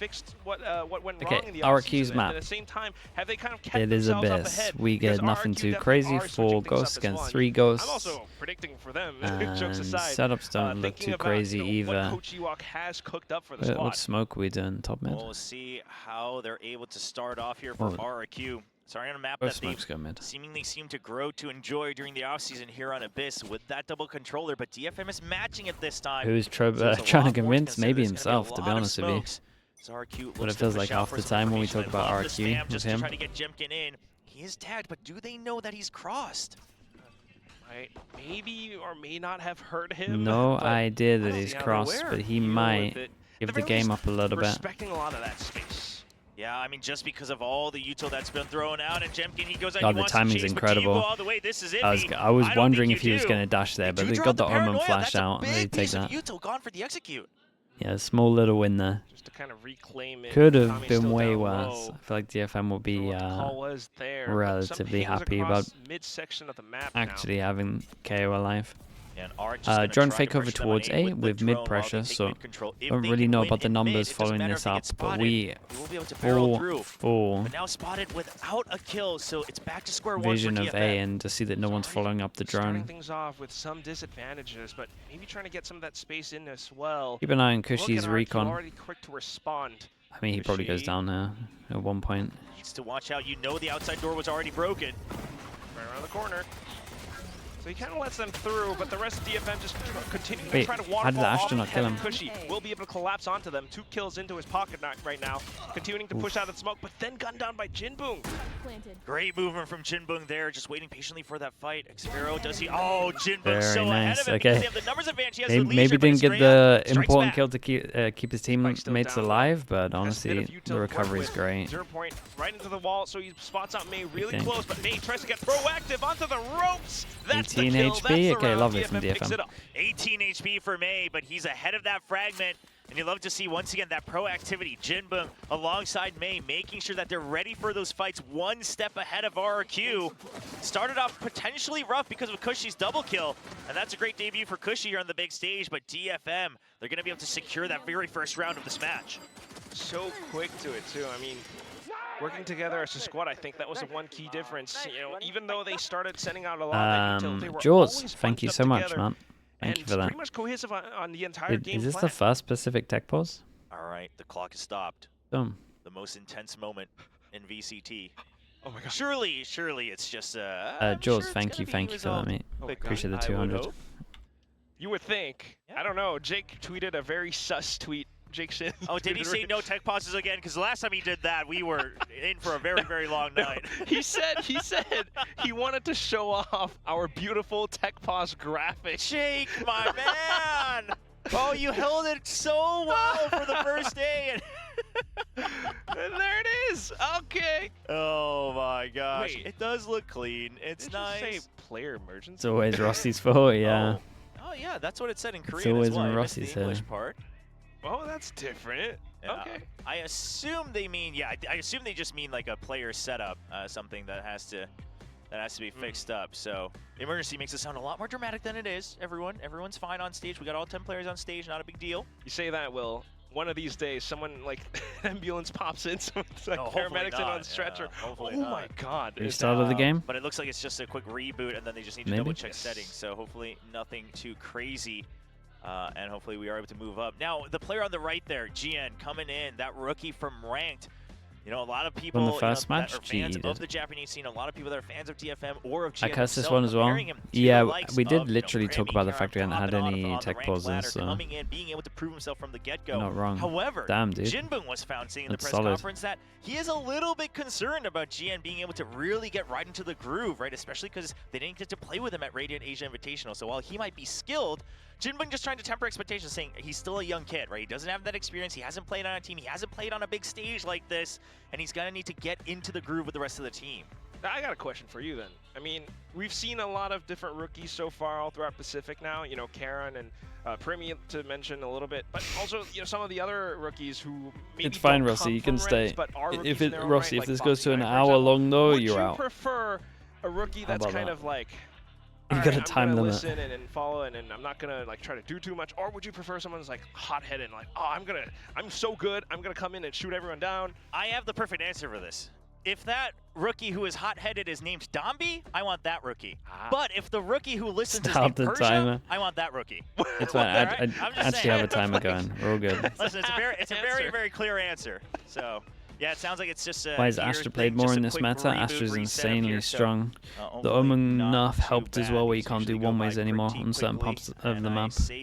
fixed what went Okay, wrong in the RRQ's offseason? map. And at the same time, have they kind of kept It is themselves up Abyss. ahead? We Because get nothing RRQ too definitely crazy. are 4 switching things ghosts up as against well. 3 I'm ghosts. also predicting for them, And jokes aside, setups don't look thinking too about, crazy what either. Coach Ewok has cooked up for the squad. What smoke we doing top mid? We'll see how they're able to start off here for RRQ. Starting on a map that they seemingly seem to grow to enjoy during the offseason here on Abyss with that double controller, but DFM is matching it this time. Who's trying to convince? Maybe himself, to be honest with you. But it feels like half the time when we talk about RRQ with him. To try to get Jemkin in. He is tagged, but do they know that he's crossed? I maybe or may not have heard him. No idea that he's crossed, but he might give the game up a little bit. Respecting a lot of that space. Yeah, I mean, just because of all the util that's been thrown out, and Jemkin, he goes out, God, he the timing's incredible. All the way. This is it. I was wondering if he was going to dash there, but they got the Omen flash out, and they take that. Util gone for the execute. Yeah, small little win there. Just to kind of reclaim it. Could have been way worse. I feel like DFM will be relatively happy about actually having KO alive. Drone fake over towards A with mid pressure, so don't really know about the numbers following this up, but we full now spotted without a kill, so it's back to square one vision of A, and to see that no one's following up the drone. Starting things off with some disadvantages, but maybe trying to get some of that space in as well. Keep an eye on Cushy's recon. Already quick to respond. I mean, he probably goes down there at one point. Needs to watch out. You know the outside door was already broken. Right around the corner. So he kind of lets them through, but the rest of DFM just continue to try to waterfall. How did the astronaut kill him? Cushy will be able to collapse onto them. 2 kills into his pocket right now. Continuing to push out of the smoke, but then gunned down by Jinbung. Great movement from Jinbung there, just waiting patiently for that fight. Xvero, does he? Oh, Jinbung Very so ahead nice. of him. Okay. They have the numbers advantage. He has the leisure, Maybe didn't get the important kill to keep his teammates down. alive, but honestly, the recovery is great. 0 point right into the wall, so he spots out May really close, but May tries to get proactive onto the ropes. That's 18 the kill. HP. That's Okay, lovely from DFM. 18 HP for May, but he's ahead of that fragment. And you love to see, once again, that proactivity. Jinbung alongside May, making sure that they're ready for those fights one step ahead of RRQ. Started off potentially rough because of Cushy's double kill. And that's a great debut for Cushy here on the big stage. But DFM, they're going to be able to secure that very first round of this match. So quick to it, too. I mean, working together as a squad, I think that was the one key difference. You know, even though they started sending out a lot of util, they were Jaws, always thank you so much, man. Thank you for that. Pretty much cohesive on the entire game. Is this the first Pacific tech pause? All right, the clock is stopped. Boom. The most intense moment in VCT. Oh my god. Surely it's just Jaws, thank you for that, mate. Appreciate the 200. You would think. Yeah. I don't know. Jake tweeted a very sus tweet. Jake Shin. Oh, did he say no tech pauses again? Because the last time he did that, we were in for a very, very long night. He said he wanted to show off our beautiful tech pause graphic. Jake, my man! Oh, you held it so well for the first day. And there it is. Okay. Oh my gosh. Wait. It does look clean. It's nice. Say player emergency. It's always Rossi's fault, yeah. Oh yeah, that's what it said in Korean. It's always as well. when Rossi's the English part. Oh, that's different. Yeah. Okay. I assume they mean, I assume they just mean like a player setup, something that has to be fixed up. So the emergency makes it sound a lot more dramatic than it is. Everyone's fine on stage. We got all 10 players on stage. Not a big deal. You say that, Will. One of these days, someone like an ambulance pops in, someone's like paramedics in on stretcher. Yeah, oh my god. Restart of the game? But it looks like it's just a quick reboot, and then they just need to double check settings. So hopefully nothing too crazy. And hopefully we are able to move up. Now, the player on the right there, GN, coming in, that rookie from Ranked. You know, a lot of people the first match, that are fans of the Japanese scene, a lot of people that are fans of DFM or of GN. I cursed this one as well. Yeah, we did literally talk about the fact we hadn't had any tech pauses, so coming in, being able to prove himself from the get-go. Not wrong. However, damn, dude. Jinbung was found saying in the press solid. conference that he is a little bit concerned about GN being able to really get right into the groove, right? Especially because they didn't get to play with him at Radiant Asia Invitational. So while he might be skilled, Jinbung just trying to temper expectations, saying he's still a young kid, right? He doesn't have that experience. He hasn't played on a team. He hasn't played on a big stage like this, and he's going to need to get into the groove with the rest of the team. I got a question for you then. I mean, we've seen a lot of different rookies so far all throughout Pacific now. You know, Karen and Primi to mention a little bit, but also some of the other rookies who maybe it's fine, don't Rossi. You can stay. But are If it Rossi, right, if this like goes to an Foxy, hour long though, would you're you out. Prefer a rookie that's kind of like You got a time limit. Listen and follow, and I'm not gonna like try to do too much. Or would you prefer someone's like hot-headed, and like, oh, I'm so good, I'm gonna come in and shoot everyone down? I have the perfect answer for this. If that rookie who is hot-headed is named Dombi, I want that rookie. But if the rookie who listens is named Persia, I want that rookie. It's fine. I actually have a timer going. We're all good. Listen, it's a very, very clear answer. So, yeah, it sounds like it's just why is Astra played more in this meta? Astra's insanely strong. The Omen nerf helped as well, where you can't do one-ways anymore on certain parts of the map. So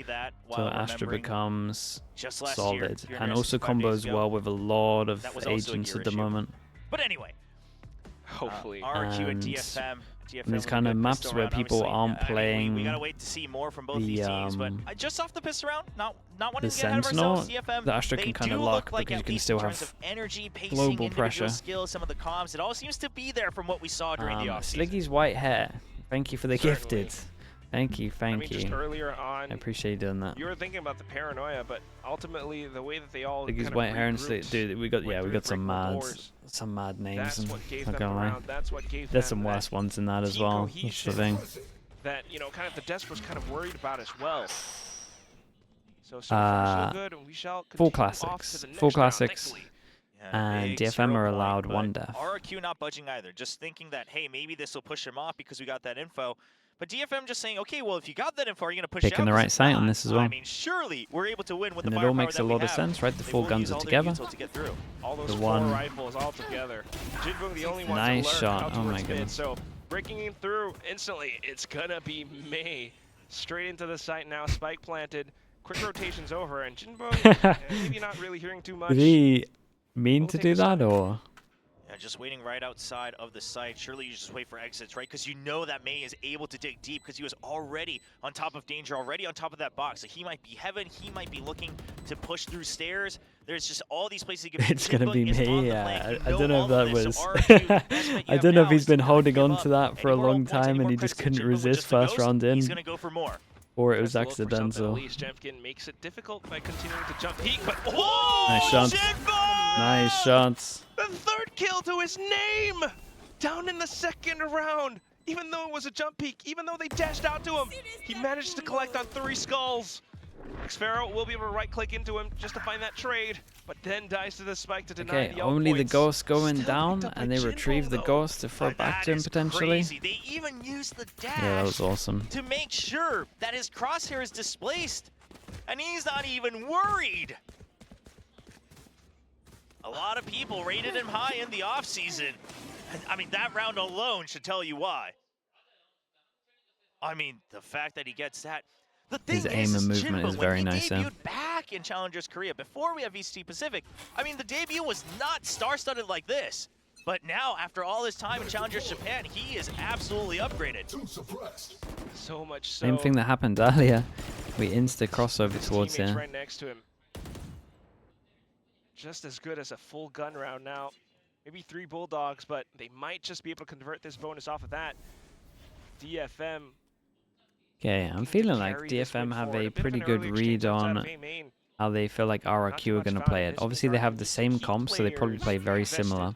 Astra becomes solid. And also combos well with a lot of agents at the moment. But anyway, hopefully, RRQ and DFM. These kind of maps where people aren't playing we gotta wait to see more from both these teams, but just off the piss around, not wanting the to get ahead of ourselves. DFM, the Astra can kind of lock because you can still have energy, pacing, global pressure. Skills, some of the comms, it all seems to be there from what we saw during the offseason. Sliggy's white hair. Thank you for the gifted. Thank you, thank you. Just earlier on, I appreciate you doing that. You were thinking about the paranoia, but ultimately the way that they all Sliggy's white hair and dude, we got some mad names. That's and what gave not them gonna lie. around. That's what gave There's them some worse ones in that as well. That's the thing. That kind of the desk was kind of worried about as well. So far so good, and we shall full classics. Full classics. And DFM are allowed one death. RRQ not budging either. Just thinking that, hey, maybe this will push him off because we got that info. But DFM just saying, okay, well, if you got that info, are you going to push Picking the right site on this as well. I mean, surely we're able to win with and the it all makes a lot of sense, right? The four guns are together. All those the four rifles all together. Jinbong the only one nice to shot. Oh my goodness. So breaking in through instantly, it's going to be May. Straight into the site now, spike planted. Quick rotation's over, and Jinbong maybe not really hearing too much. Did he mean to do that, or? Yeah, just waiting right outside of the site. Surely you just wait for exits, right? Because you know that May is able to dig deep because he was already on top of danger, already on top of that box. So he might be heaven. He might be looking to push through stairs. There's just all these places he could be. It's going to be May, yeah. I don't know if that was... I don't know if he's been holding on to that for a long time and he just couldn't resist first round in. He's going to go for more. Or it was accidental. Jemkin makes it difficult by continuing to jump peek, but nice shots. Nice shots. The third kill to his name! Down in the second round! Even though it was a jump peek, even though they dashed out to him, he managed to collect on 3 skulls. Xpharaoh will be able to right-click into him just to find that trade, but then dies to the spike to deny the only the ghost going down, and they retrieve the ghost to throw back to him potentially. Crazy. They even used the dash that was awesome. To make sure that his crosshair is displaced, and he's not even worried. A lot of people rated him high in the offseason. I mean, that round alone should tell you why. I mean, the fact that he gets that. His aim and movement is very nice. When he debuted back in Challengers Korea, before we have VCT Pacific, I mean, the debut was not star-studded like this. But now, after all his time in Challengers Japan, he is absolutely upgraded. So much so. Same thing that happened earlier. We insta crossover towards him. Right next to him. Just as good as a full gun round now. Maybe 3 bulldogs, but they might just be able to convert this bonus off of that. DFM. Okay, I'm feeling like DFM have a pretty good read on how they feel like RRQ are going to play it. Obviously, they have the same comps, so they probably play very similar.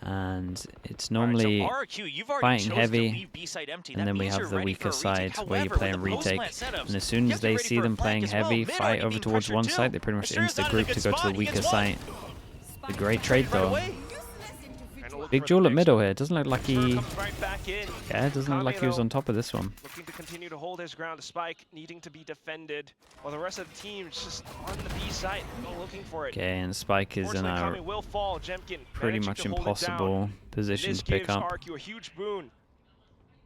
And it's normally fighting heavy, and then we have the weaker side where you play in retake. And as soon as they see them playing heavy, fight over towards one side, they pretty much insta-group to go to the weaker side. A great trade though. Big duel at middle here. Doesn't look like he... Yeah, it doesn't look like he was on top of this one. Looking to continue to hold his ground. Spike needing to be defended, while the rest of the team is just on the B side, looking for it. Okay, and Spike is in a pretty much impossible position to pick up. RRQ a huge boon.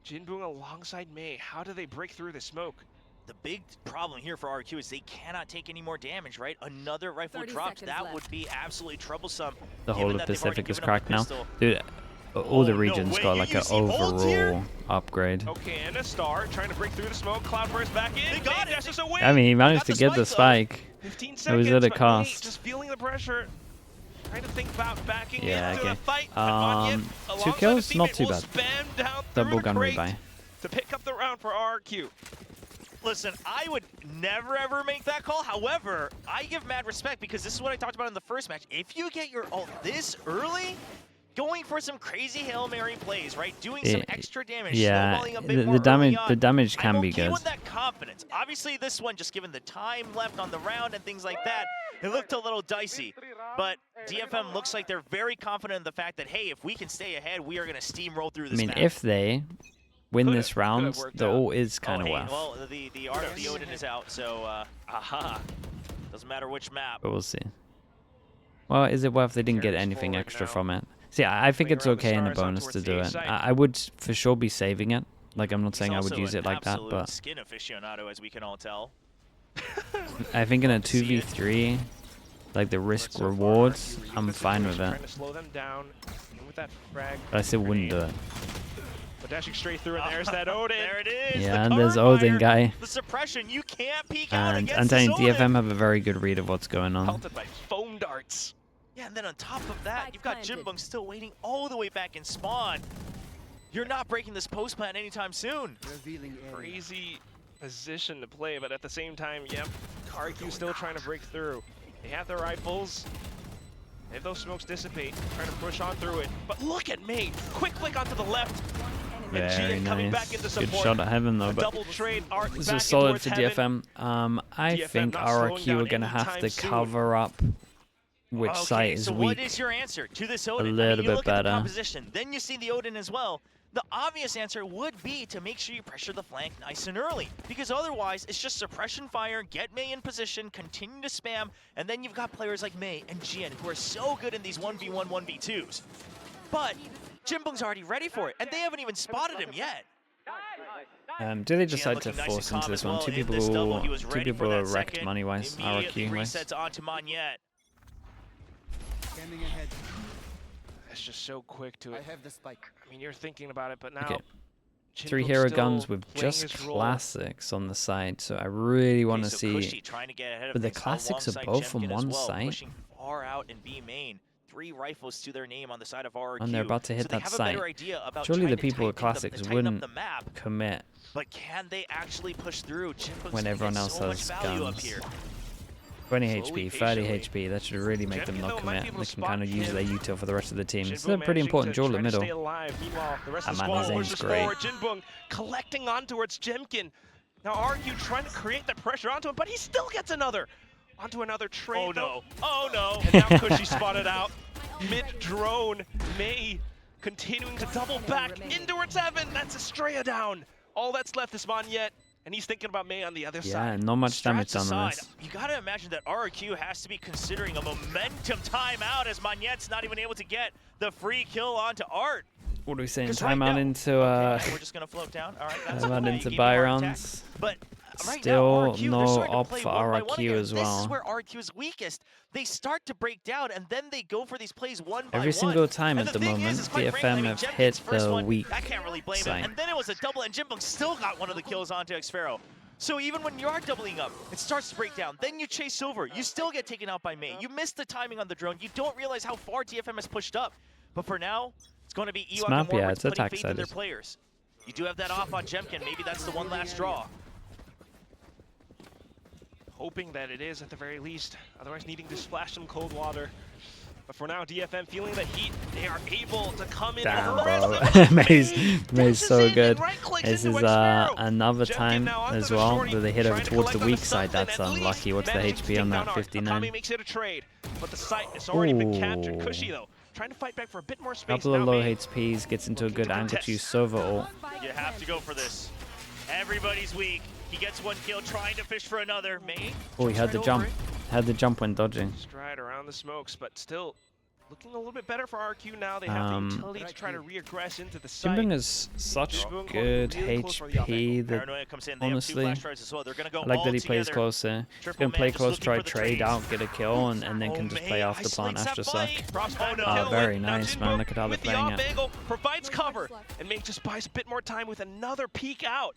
Jinbong alongside May. How do they break through the smoke? The big problem here for RRQ is they cannot take any more damage, right? Another rifle dropped, that would be absolutely troublesome. The whole of Pacific is cracked now. Dude, all the regions got like an overall upgrade. Okay, and a star trying to break through the smoke. Cloudburst back in. They got it. That's just a win. I mean, he managed to get the spike. 15 seconds, it was at a cost. Just feeling the pressure. Trying to think about backing into the fight. 2 kills, not too bad. Double gun rebuy. To pick up the round for RRQ. Listen, I would never ever make that call. However, I give mad respect because this is what I talked about in the first match. If you get your ult this early, going for some crazy Hail Mary plays, right? Doing some extra damage, yeah, snowballing a bit more the damage can be good. With that confidence. Obviously, this one, just given the time left on the round and things like that, it looked a little dicey. But DFM looks like they're very confident in the fact that, hey, if we can stay ahead, we are going to steamroll through this map. If they win this round, the ult is kind of waff. Well, the art of the Odin is out, so doesn't matter which map. But we'll see. Well, is it worth? They didn't get anything extra from it. See, I think it's okay in the bonus to do it. I would for sure be saving it. Like, I'm not saying I would use it like that, but skin aficionado, as we can all tell. I think in a 2v3, like the risk rewards, I'm fine with it. But I still wouldn't do it. But dashing straight through, and there's that Odin. There it is. Yeah, and there's Odin guy. The suppression, you can't peek out And against I'm telling you, this Odin. DFM have a very good read of what's going on. Pelted by foam darts. Yeah, and then on top of that, you've got Jinbung still waiting all the way back in spawn. You're not breaking this post plant anytime soon. Crazy position to play, but at the same time, yep, RRQ still trying to break through. They have their rifles. If those smokes dissipate, trying to push on through it. But look at May, quick flick onto the left. Very nice. Good shot at heaven though, but this is solid for DFM. I think RRQ are gonna have to cover up which site is so weak what is your answer to this Odin? a little you bit look at the better. composition, then you see the Odin as well. The obvious answer would be to make sure you pressure the flank nice and early, because otherwise it's just suppression fire, get May in position, continue to spam, and then you've got players like May and Jian who are so good in these 1v1, 1v2s. But Jinbung's already ready for it, and they haven't even spotted him yet. Do they decide to force into this one? Two people are wrecked money-wise, RRQ. Resets onto Monyet. It's just so quick to it. I mean, you're thinking about it, but now... Okay. 3 hero guns with just classics on the side, so I really want to see... But the classics are both on one site. Pushing far out in B main. 3 rifles to their name on the side of RRQ. And they're about to hit that site. Surely the people with classics wouldn't commit but can they actually push through? when everyone else has guns. 20 HP, 30 HP, that should really make them not commit. They can kind of use their util for the rest of the team. It's a pretty important duel in the middle. That man, his aim's great. Jinbung collecting on towards Jemkin. Now RRQ trying to create that pressure onto him, but he still gets another. Onto another trade. Oh no, oh no. And now Cushy spotted out. Mid-drone, May continuing to double back in towards Evan. That's Estrella down. All that's left is Monyet. And he's thinking about May on the other side. Yeah, not much damage done on this. You gotta imagine that RRQ has to be considering a momentum timeout as Monyet's not even able to get the free kill onto Art. What are we saying? Timeout into we're just gonna float down. All right, that's timeout into Byrons. But right still now, RRQ, no op for RRQ as well. This is where RRQ is weakest. They start to break down, and then they go for these plays one by one. Every single time at the moment, DFM have hit the weak I can't really blame side. him. And then it was a double, and Jinbung still got one of the kills onto Xfero. So even when you are doubling up, it starts to break down. Then you chase over. You still get taken out by May. You miss the timing on the drone. You don't realize how far DFM has pushed up. But for now, it's going to be Ewok and Warwick putting faith in their players. You do have that off on Jemkin. Maybe that's the one last draw. Hoping that it is at the very least. Otherwise needing to splash some cold water. But for now, DFM feeling the heat. They are able to come in. Damn, bro. May's so good. This is another time as well that they hit over towards the weak side. That's unlucky. What's the HP on that? 59. Makes it a trade, but the site has already been captured. Cushy though, trying to fight back for a bit more space. Couple of low HPs, gets into a good angle to use Sova ult. You have to go for this. Everybody's weak. He gets one kill, trying to fish for another. May. Oh, he had the jump. Had the jump when dodging. Stride around the smokes, but still looking a little bit better for RRQ now. They have the utility to try to reaggress into the site. Jinbung is such good HP that, honestly, I like that he plays closer. He's going to play close, try trade out, get a kill, and then can just play off the plant after suck. Very nice, man. Look at how they're playing it. Provides cover, and May just buys a bit more time with another peek out.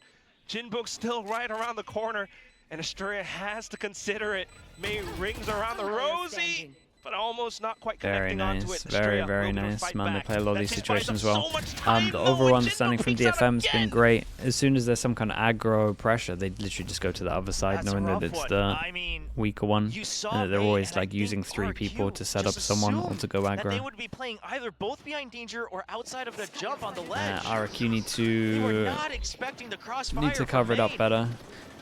Jinbung still right around the corner, and Estrella has to consider it. May rings around the Rosie. but almost not quite Very connecting nice. onto it. Very nice. Man, they play a lot of these situations well. The The overall understanding from DFM's been great. As soon as there's some kind of aggro pressure, they literally just go to the other side, knowing that it's the weaker one, and that they're always like using 3 people to set up someone or to go aggro. They would be playing either both behind danger or outside of the jump on the ledge. RRQ need to cover it up better.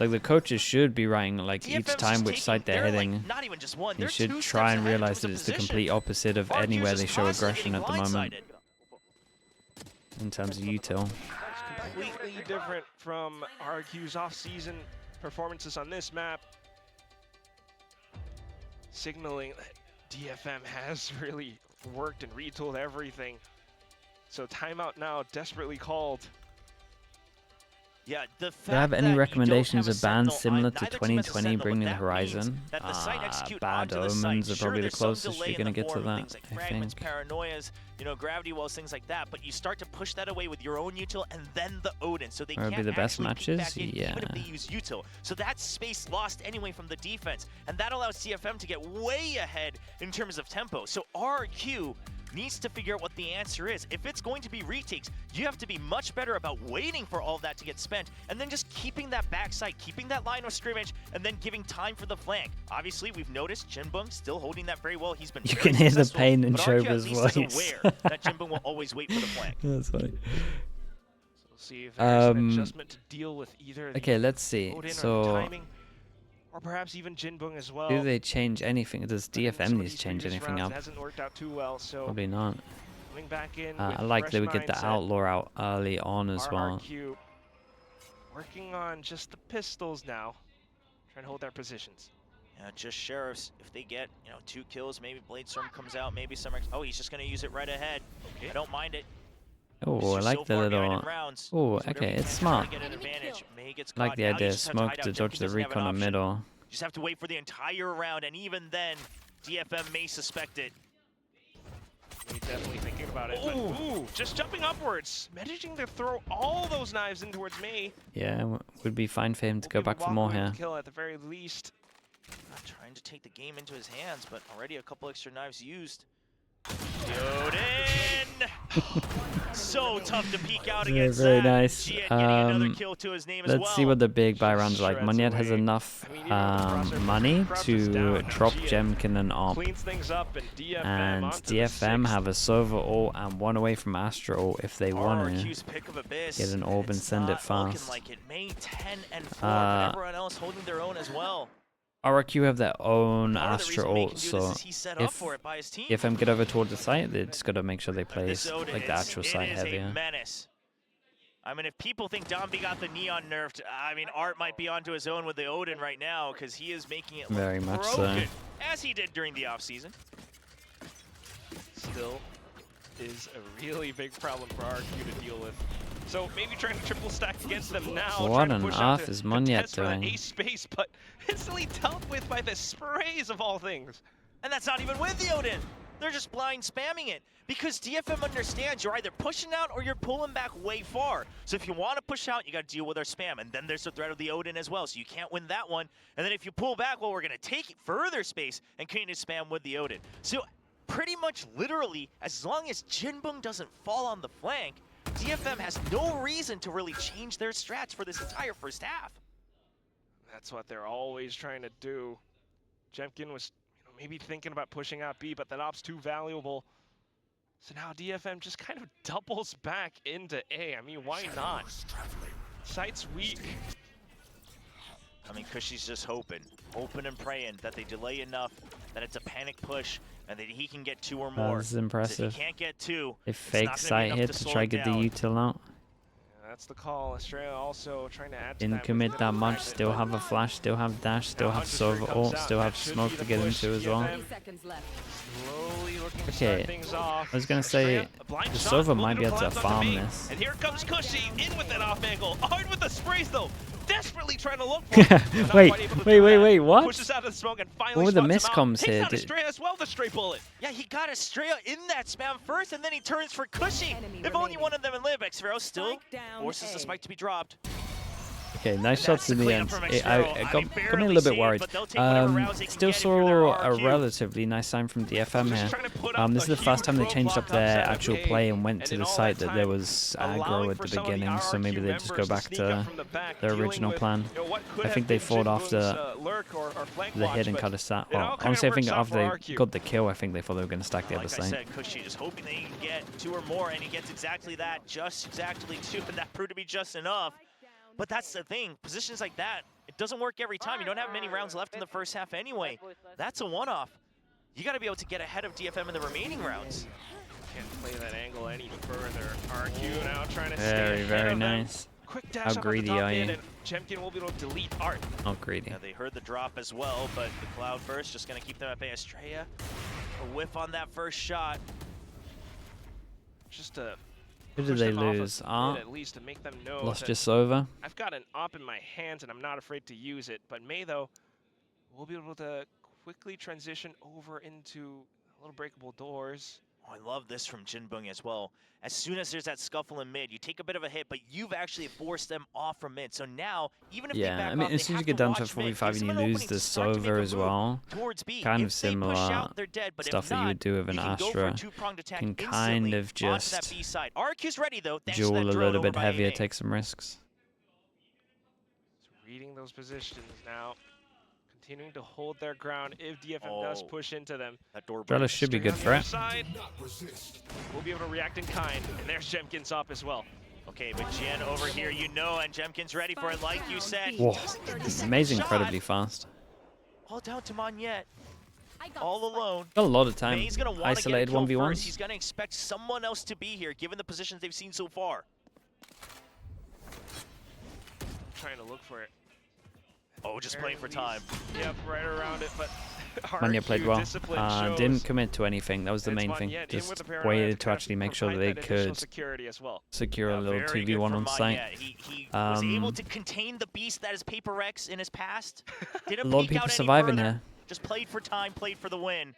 Like the coaches should be writing like each time which side they're hitting. They should try and realize that it's the complete opposite of anywhere they show aggression at the moment in terms of util. It's completely different from RRQ's off-season performances on this map, signaling that DFM has really worked and retooled everything. So timeout now desperately called. Yeah, do you have any recommendations of bans similar to 2020 bringing the Horizon? Bad Omens are probably the closest you're going to get to that, I think. Paranoias, you know, gravity wells, things like that, but you start to push that away with your own util and then the Odin, so they can't be the best matches, even if they use util. So that's space lost anyway from the defense, and that allows DFM to get way ahead in terms of tempo. So RRQ needs to figure out what the answer is. If it's going to be retakes, you have to be much better about waiting for all of that to get spent and then just keeping that backside, keeping that line of scrimmage, and then giving time for the flank. Obviously, we've noticed Jinbum still holding that very well. He's been You can hear the pain in Shoba's voice. Aware that Jinbum will always wait for the flank. That's funny. So we'll see if there's an adjustment to deal with either okay, let's see. So timing, or perhaps even Jinbum as well. Do they change anything? Does DFM need to change anything up? Hasn't worked out too well, so probably not. Coming back in I like that we get the Outlaw out early on as well. RRQ working on just the pistols now, trying to hold their positions. Yeah, just Sheriffs. If they get, 2 kills, maybe Bladestorm comes out, maybe some. Oh, he's just going to use it right ahead. Okay. I don't mind it. Oh, I like the little. Oh, okay, it's smart. I like the idea of smoke to dodge the recon in the middle. Just have to wait for the entire round, and even then, DFM may suspect it. He's definitely thinking about it. But, ooh, just jumping upwards, managing to throw all those knives in towards May. Yeah, would be fine for him to go back for more here. Kill at the very least. Not trying to take the game into his hands, but already a couple extra knives used. Odin! So tough to peek out against very nice. Let's see what the big buy rounds are like. Munyet has enough money to drop Jemkin and Op. And DFM have a Sova ult and 1 away from Astra ult if they want to get an orb and send it fast. RRQ have their own Astra ult, so if DFM get over toward the site, they just gotta make sure they play like the actual site heavier. I mean, if people think Domby got the Neon nerfed, I mean, Art might be onto his own with the Odin right now because he is making it very much broken, as he did during the offseason. Still is a really big problem for RRQ to deal with. So maybe trying to triple stack against them now. What on earth is Munyet doing? Ace space, but instantly dealt with by the sprays of all things. And that's not even with the Odin. They're just blind spamming it because DFM understands you're either pushing out or you're pulling back way far. So if you want to push out, you got to deal with our spam. And then there's the threat of the Odin as well. So you can't win that one. And then if you pull back, well, we're going to take further space and continue to spam with the Odin. So pretty much literally, as long as Jinbum doesn't fall on the flank, DFM has no reason to really change their strats for this entire first half. That's what they're always trying to do. Jemkin was maybe thinking about pushing out B, but that op's too valuable. So now DFM just kind of doubles back into A. I mean, why not? Site's weak. I mean, Cushy's just hoping and praying that they delay enough that it's a panic push and that he can get 2 or more. This is impressive. If he can't get 2, they fake site hit to try get the util out. Yeah, that's the call. Australia also trying to add to Didn't commit that much. Still have a flash, still have dash, still have Sova ult, still have smoke to get into as well. Okay, I was gonna say the Sova might be able to farm this. And here comes Cushy in with that off angle. Hard with the sprays though. Desperately trying to look for it. wait, what? Pushes out of the smoke and finally what were the miscoms here? Takes out Estrella as well, the stray bullet. Yeah, he got Estrella in that spam first, and then he turns for Cushy. If only one of them in live, xFaroe still forces the spike to be dropped. Okay, nice shots in the end. I got me a little bit worried. Still saw a relatively nice sign from DFM here. This is the first time they changed up their actual play and went to the site that there was aggro at the beginning, so maybe they just go back to their original plan. I think they fought after the hit and cut a stat. Well, honestly, I think after they got the kill, I think they thought they were going to stack the other side. Like I said, Cushy just hoping they can get 2 or more, and he gets exactly that, just exactly 2, and that proved to be just enough. But that's the thing, positions like that, it doesn't work every time. You don't have many rounds left in the first half anyway. That's a one-off. You got to be able to get ahead of DFM in the remaining rounds. Can't play that angle any further. RRQ now trying to very nice. Quick dash How greedy are you? Jemkin will be able to delete Art. Not greedy. Yeah, they heard the drop as well, but the Cloud burst just going to keep them at bay. Estrella, a whiff on that first shot. Just a... Who did they lose? At least to make them know lost just over. I've got an op in my hands and I'm not afraid to use it. But May, though, will be able to quickly transition over into little breakable doors. Oh, I love this from Jinbung as well. As soon as there's that scuffle in mid, you take a bit of a hit, but you've actually forced them off from mid. So now, even if they back I mean, off, as soon as you get down to 45 and you lose the Sova as well, kind of similar stuff that you would do with an Astra, can kind of just duel a little bit heavier, take some risks. So reading those positions now. Continuing to hold their ground if DFM does push into them. That door Drella should be good for it. We'll be able to react in kind, and there's Jemkin's up as well. Okay, but Jen over here, you know, and Jemkin's ready for it, like you said. Whoa, amazing, incredibly fast. All down to Monyet, all alone. Got a lot of time. He's gonna Isolated 1v1s. He's gonna expect someone else to be here, given the positions they've seen so far. Trying to look for it. Oh, just playing for time. Yep, right around it, but Manya played well. Didn't commit to anything. That was the main thing. Just waited to actually make sure that they could secure a little 2v1 on site. He was able to contain the beast that is Paper Rex in his past. Didn't a lot of people surviving here. Just played for time, played for the win.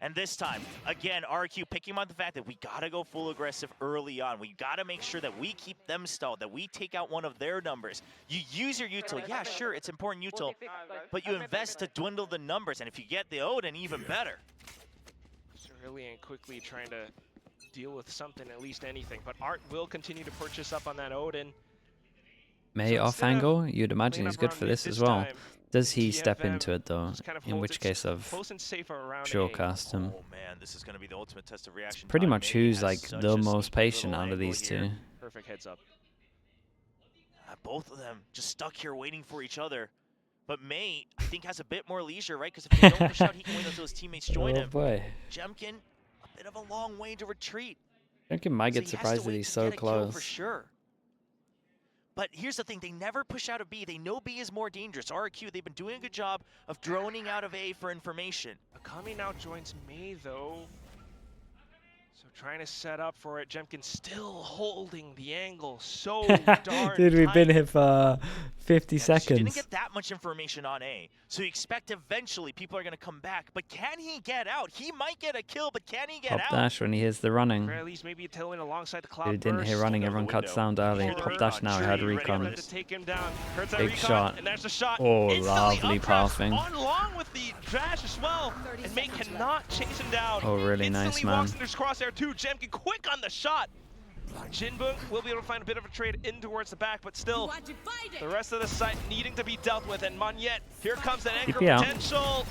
And this time, again, RRQ picking on the fact that we gotta go full aggressive early on. We gotta make sure that we keep them stalled, that we take out one of their numbers. You use your util, yeah, sure, it's important util, but you invest to dwindle the numbers, and if you get the Odin, even better. Really and quickly trying to deal with something, at least anything, but Art will continue to purchase up on that Odin. May off angle, you'd imagine he's good for this as well. Does he step into it though? In which case I've sure cast him. Oh man, this is going to be the ultimate test of reaction. It's pretty much who's like the most patient out of these two. Perfect heads up. Both of them just stuck here waiting for each other. But May, I think, has a bit more leisure, right? Because if they don't push out, he can wait until his teammates join him. Boy. Jemkin, a bit of a long way to retreat. Jemkin might get surprised that he's so close. For sure. But here's the thing, they never push out of B. They know B is more dangerous. RRQ, they've been doing a good job of droning out of A for information. Akami now joins May, though. So trying to set up for it. Jemkin still holding the angle so darn Dude, we've been here for 50 seconds. He didn't get that much information on A. So you expect eventually people are going to come back. But can he get out? He might get a kill, but can he get out? Pop dash when he hears the running. Or at least maybe tailing alongside the Cloud He didn't hear running, everyone cuts down early. Pop dash now, he had recon. Big shot. And there's the shot. Oh, lovely pathing. On long with the dash as well. And May cannot chase him down. Oh, really nice, man. Walks into his crosshair too. Jemkin quick on the shot. Jinbung will be able to find a bit of a trade in towards the back, but still, the rest of the site needing to be dealt with. And Monyet, here comes that anchor potential.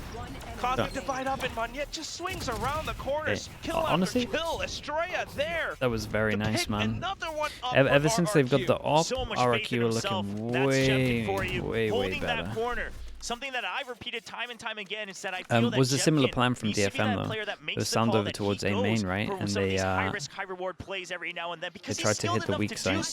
Cosmic Divide up, and Monyet just swings around the corners. Kill after kill. Estrella there. That was very nice, man. Ever since they've got the op, RRQ are looking way better. Something that I've repeated time and time again is that I feel that was a similar plan from DFM though. It was sound over towards A main, right? And they high-risk, high-reward plays every now and then because tried to hit the weak side.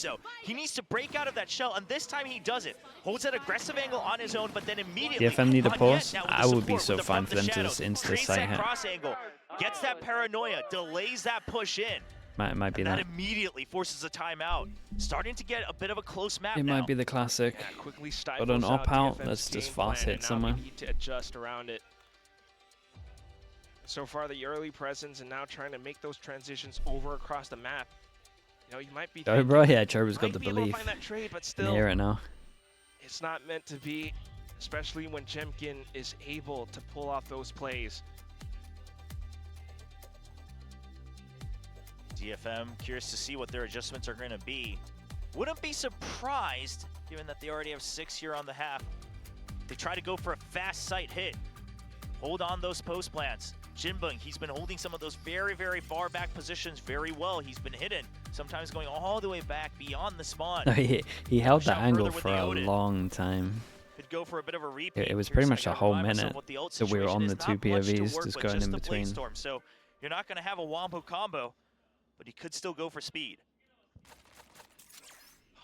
He needs to break out of that shell, and this time he does it. Holds that aggressive angle on his own, but then immediately DFM need a pause. I would be so fine for them to just insta the site hit. Cross angle, gets that paranoia, delays that push in. Might be that. That immediately forces a timeout. Starting to get a bit of a close map now. It might be the classic. But an op out, let's just fast hit somewhere. Need to adjust around it. So far, the early presence, and now trying to make those transitions over across the map. You know, you might be. Oh, bro, yeah, Choba's got the belief. Find that trade, but still, hear it now. it's not meant to be, especially when Jemkin is able to pull off those plays. DFM curious to see what their adjustments are going to be. Wouldn't be surprised, given that they already have 6 here on the half. They try to go for a fast sight hit. Hold on those post plants. Jinbung, he's been holding some of those very, very far back positions very well. He's been hidden, sometimes going all the way back beyond the spawn. No, he held that angle for a long time. Could go for a bit of a repeat. It was pretty much a whole minute that we were on the 2 POVs just going in between. So you're not going to have a wombo combo, but he could still go for speed.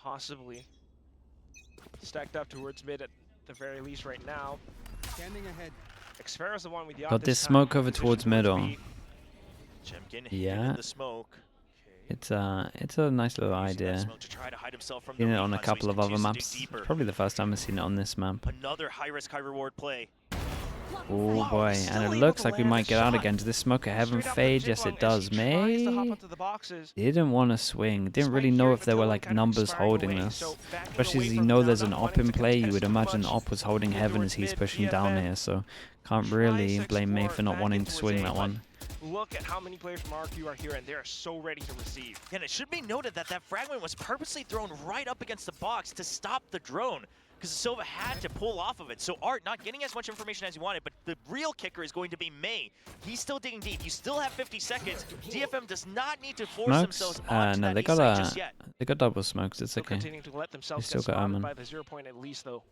Possibly. Stacked up towards mid at the very least right now. Standing ahead. Xfero's the one with the Got this smoke over towards middle. Jemkin Yeah. the smoke. It's a nice little idea. Seen it on a couple of other maps. Probably the first time I've seen it on this map. Another high risk, high reward play. Oh boy, and it looks like we might get out again. Does this smoke a heaven fade? Yes, it does. May didn't want to swing. Didn't really know if there were like numbers holding this. Especially as you know there's an op in play, you would imagine op was holding heaven as he's pushing down here. So can't really blame May for not wanting to swing that one. Look at how many players from RRQ are here, and they are so ready to receive. And it should be noted that that fragment was purposely thrown right up against the box to stop the drone, because Silva had to pull off of it. So Art not getting as much information as he wanted, but the real kicker is going to be May. He's still digging deep. You still have 50 seconds. DFM does not need to force themselves onto no, that site just yet. they got double smokes. It's okay. Continuing to let themselves still get got spotted Omen. by the 0 point at least, though.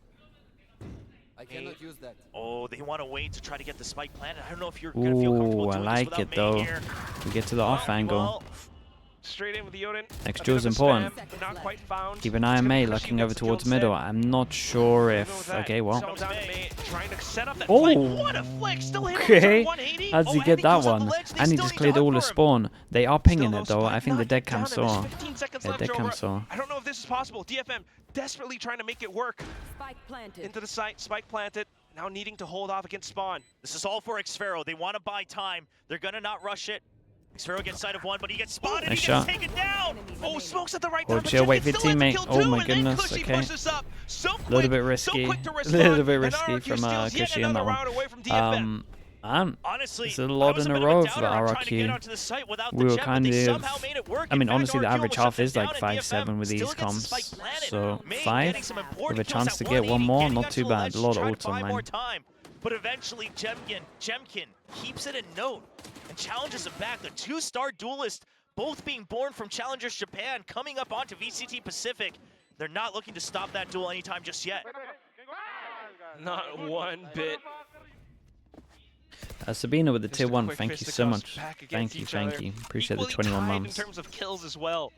I cannot use that. Oh, they want to wait to try to get the spike planted. I don't know if you're going to feel comfortable doing I like this it without though. May here. We get to the off angle. Well, Straight in with the Odin. Next A duel's bit of a spam, important. but not quite found. Keep an eye on May looking over towards middle. I'm not sure if. Okay, well. Trying to set up that Oh, flick. What a flick! Still hit okay. him 180. How did he get that one? And he just cleared all the spawn. They are pinging it though. I think the dead cam saw. Yeah, dead cam saw. I don't know if this is possible. DFM desperately trying to make it work. Spike planted. Into the site, spike planted. Now needing to hold off against spawn. This is all for Xfero. They want to buy time. They're going to not rush it. Xfero gets sight of one, but he gets spotted. Nice He shot. gets taken down. Oh, smokes at the right Hold time. chill, wait for your teammate. Oh my goodness, okay. A little bit risky. A little bit risky from Cushy on that one. Honestly, it's a lot in a row for RRQ. We were kind of, I mean, honestly, the average half is like 5-7 with these comps. So 5 with a chance to get one more, not too bad. A lot of ults online. But eventually, Jemkin keeps it a note and challenges it back. The 2-star duelist, both being born from Challengers Japan, coming up onto VCT Pacific. They're not looking to stop that duel anytime just yet. Not one bit. Sabina with the tier 1, thank you so much. Thank you. Appreciate the 21 months. In terms of kills as well.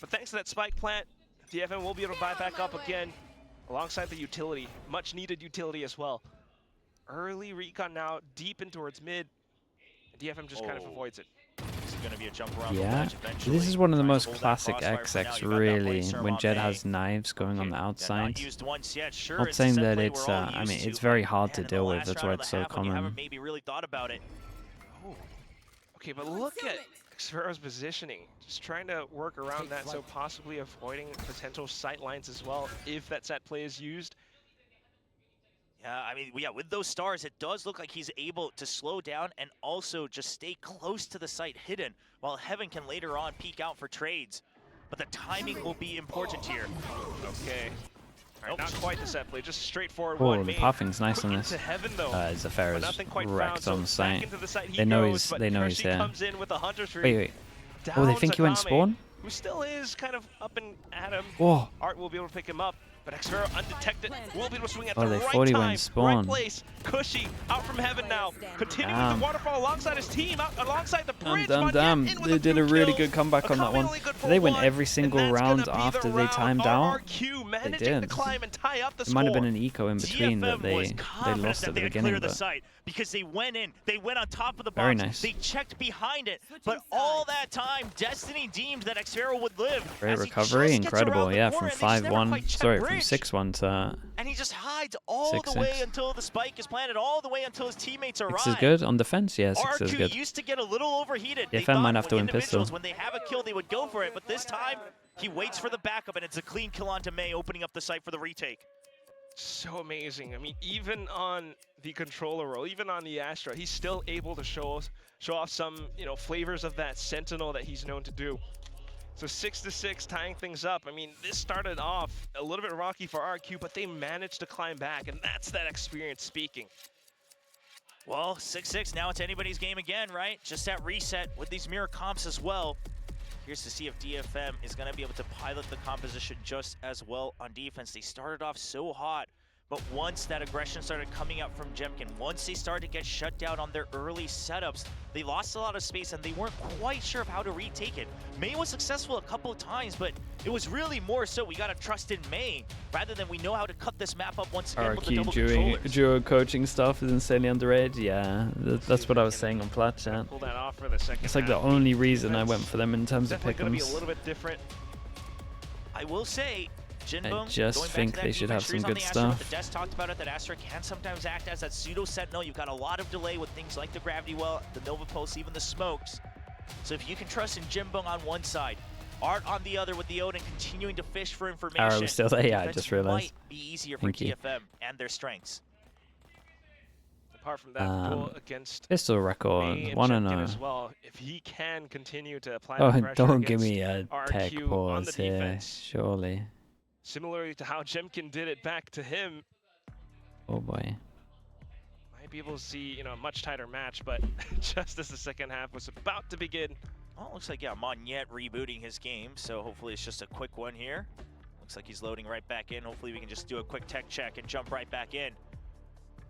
But thanks to that spike plant, DFM will be able to buy back up again alongside the utility. Much needed utility as well. Early recon now, deep in towards mid. DFM just kind of avoids it. This is going to be a jump around the Yeah, ledge eventually. this is one of the Trying to most hold that classic crossfire for now. XX You got that really, placer when on Jed May. has knives going on the Yeah, outside. not used once yet. Sure, Not it's saying set that play it's, we're all I mean, used it's to, very but hard to man, in the deal with, last that's round why of it's the so half, when you common. haven't maybe really thought about it. Oh. Okay, but look at Xfero's positioning. Just trying to work around that, so possibly avoiding potential sight lines as well if that set play is used. Yeah, I mean, yeah, with those stars, it does look like he's able to slow down and also just stay close to the site hidden, while Heaven can later on peek out for trades. But the timing will be important here. Okay. All right, not quite the set play, just straightforward Oh, one. the Main puffing's nice on this. into Heaven, though. Zafira's Nothing quite wrecked found, on the so back site. into the site he They know goes, he's, but they know he's Hershey there. comes in with a Hunter tree. Wait. Oh, they think he went spawn? Who still is kind of up and at him. Whoa. Art will be able to pick him up, but Xfero undetected will be able to swing at Oh, the they right thought he time, went spawn. right place. Cushy out from Heaven now, continuing with the waterfall alongside his team, out alongside the bridge. Damn. They did a really good comeback on that one. Did they win every single round after they timed out? They did. It might have been an eco in between that they lost at the beginning, but because they went in, they went on top of the box, very nice. they checked behind it, but all that time, Destiny deemed that Xfero would live. Great recovery, incredible, yeah, from 5-1, sorry, from 6-1 to and he just hides all 6-6. the way until the spike is planted, all the way until his teammates arrive. 6 is good on defense, yeah, 6 is RRQ good. used to get a little overheated. DFM might have to win pistol. When they have a kill, they would go for it, but this time, he waits for the backup, and it's a clean kill onto May, opening up the site for the retake. So amazing. I mean, even on the controller roll, even on the Astra, he's still able to show off some, flavors of that Sentinel that he's known to do. So 6-6, tying things up. I mean, this started off a little bit rocky for RRQ, but they managed to climb back, and that's that experience speaking. Well, 6-6, now it's anybody's game again, right? Just that reset with these mirror comps as well. Here's to see if DFM is going to be able to pilot the composition just as well on defense. They started off so hot, but once that aggression started coming out from Jemkin, once they started to get shut down on their early setups, they lost a lot of space and they weren't quite sure of how to retake it. May was successful a couple of times, but it was really more so we got to trust in May rather than we know how to cut this map up once again with the double controllers. Duo coaching stuff is insanely underrated. Yeah, that's what I was saying on Plat Chat. Pull that off for the second It's like the only reason I went for them in terms of definitely pick'ems. Be a little bit different. I will say, I just think they should have some good stuff. The Des talked about it, that Astra can sometimes act as that pseudo sentinel. You've got a lot of delay with things like the gravity well, the Nova Pulse, even the smokes. So if you can trust in Jinbong on one side, Art on the other with the Odin continuing to fish for information. Arrow still there, yeah, I just realized. Might be easier for DFM and their strengths. Apart from that, goal against pistol record, 1-0 as well. If he can continue to apply oh, the pressure don't give me a RRQ tech pause here, surely. Similarly to how Jemkin did it back to him. Oh boy. Might be able to see, a much tighter match, but just as the second half was about to begin. Well, looks like, yeah, Monette rebooting his game, so hopefully it's just a quick one here. Looks like he's loading right back in. Hopefully we can just do a quick tech check and jump right back in.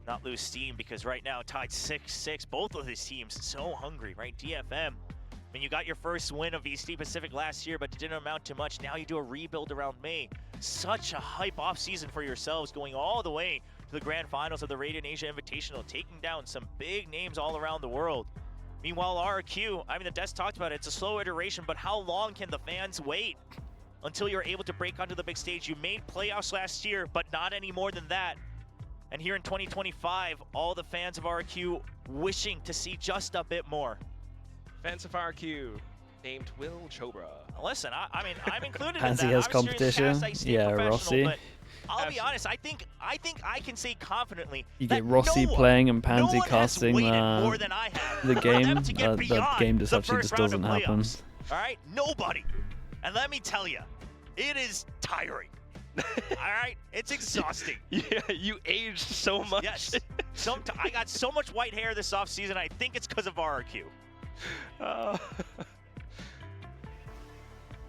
Not lose steam, because right now tied 6-6. Both of these teams so hungry, right? DFM, I mean, you got your first win of East Pacific last year, but it didn't amount to much. Now you do a rebuild around May. Such a hype off season for yourselves, going all the way to the grand finals of the Radiant Asia Invitational, taking down some big names all around the world. Meanwhile, RRQ, I mean, the Des talked about it, it's a slow iteration, but how long can the fans wait until you're able to break onto the big stage? You made playoffs last year, but not any more than that. And here in 2025, all the fans of RRQ wishing to see just a bit more. Fans of RRQ named Will Chobra. Listen, I mean, I'm included Fancy in that. has competition. Yeah, Rossi. But I'll be honest, I think I can say confidently you get Rossi playing and Pansy casting the game. That game essentially just doesn't happen. All right, nobody. And let me tell you, it is tiring. All right, it's exhausting. Yeah, you aged so much. Yes, I got so much white hair this offseason. I think it's because of RRQ. I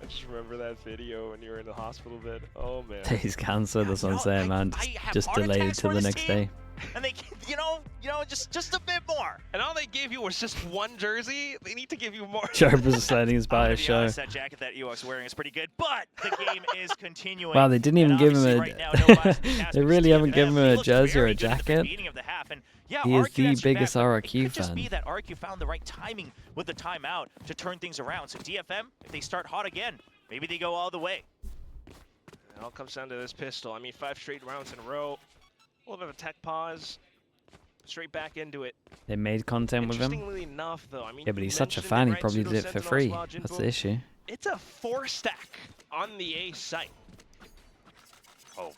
just remember that video when you were in the hospital bed. Oh man. He's cancer, that's what I'm saying, man. Just delayed to the next day. And they, just a bit more. And all they gave you was just one jersey. They need to give you more. Jarvis sliding his by a show. That jacket that Ewok's wearing is pretty good, but the game is continuing. Wow, they didn't even give him a. They really haven't given him a jersey or a jacket. Yeah, he is the biggest RRQ fan. It could just be that RRQ found the right timing with the timeout to turn things around. So DFM, if they start hot again, maybe they go all the way. It all comes down to this pistol. I mean, 5 straight rounds in a row. A little bit of a tech pause. Straight back into it. They made content with him. Interestingly enough, though, I mean, yeah, but he's such a fan, he probably did it for free. That's the issue. It's a 4-stack on the A site. Oh,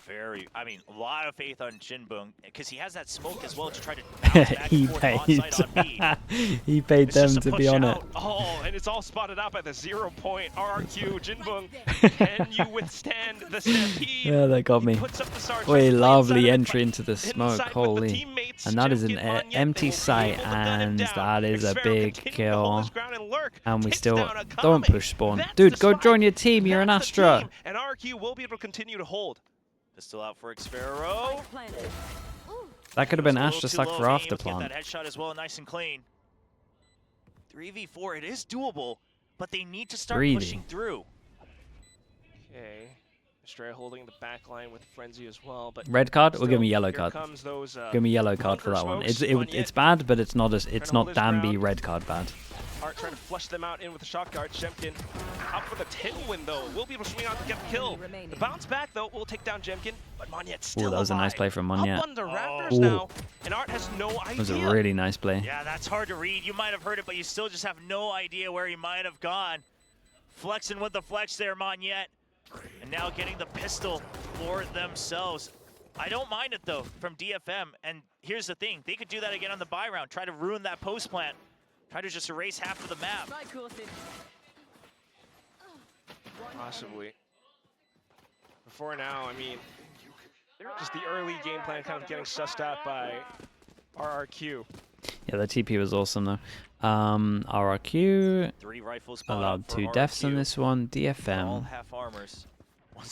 I mean, a lot of faith on Jinbong, because he has that smoke as well to try to bounce back he and forth onside on B. He paid them to be on it. Oh, and it's all spotted out by the 0 point RRQ. Jinbong, can you withstand the stampede? Yeah, that got me. Wait, lovely entry into the smoke, holy. And that is an empty site, and that is a big kill. And we still don't push spawn. Dude, go join your team, you're an Astra. And RRQ will be able to continue to hold. Pistol out for Xfero. That could have been Astra stuck for after plant. That headshot as well, nice and clean. 3v4, it is doable, but they need to start pushing through. Okay, Astrea holding the back line with Frenzy as well, but red card or give me yellow card. Give me yellow card for that one. It's bad, but it's not Danby red card bad. Art trying to flush them out in with the shot guard. Jemkin out for the tailwind though. Will be able to swing out to get the kill. The bounce back though will take down Jemkin, but Monette still that was a nice play from Monette. Up on the Raptors now, and Art has no idea. It was a really nice play. Yeah, that's hard to read. You might have heard it, but you still just have no idea where he might have gone. Flexing with the flex there, Monette. And now getting the pistol for themselves. I don't mind it though from DFM. And here's the thing, they could do that again on the buy round. Try to ruin that post plant. Try to just erase half of the map. Possibly. Before now, I mean, just the early game plan kind of getting sussed out by RRQ. Yeah, the TP was awesome though. RRQ 3 rifles allowed 2 deaths on this one. All DFM half armors.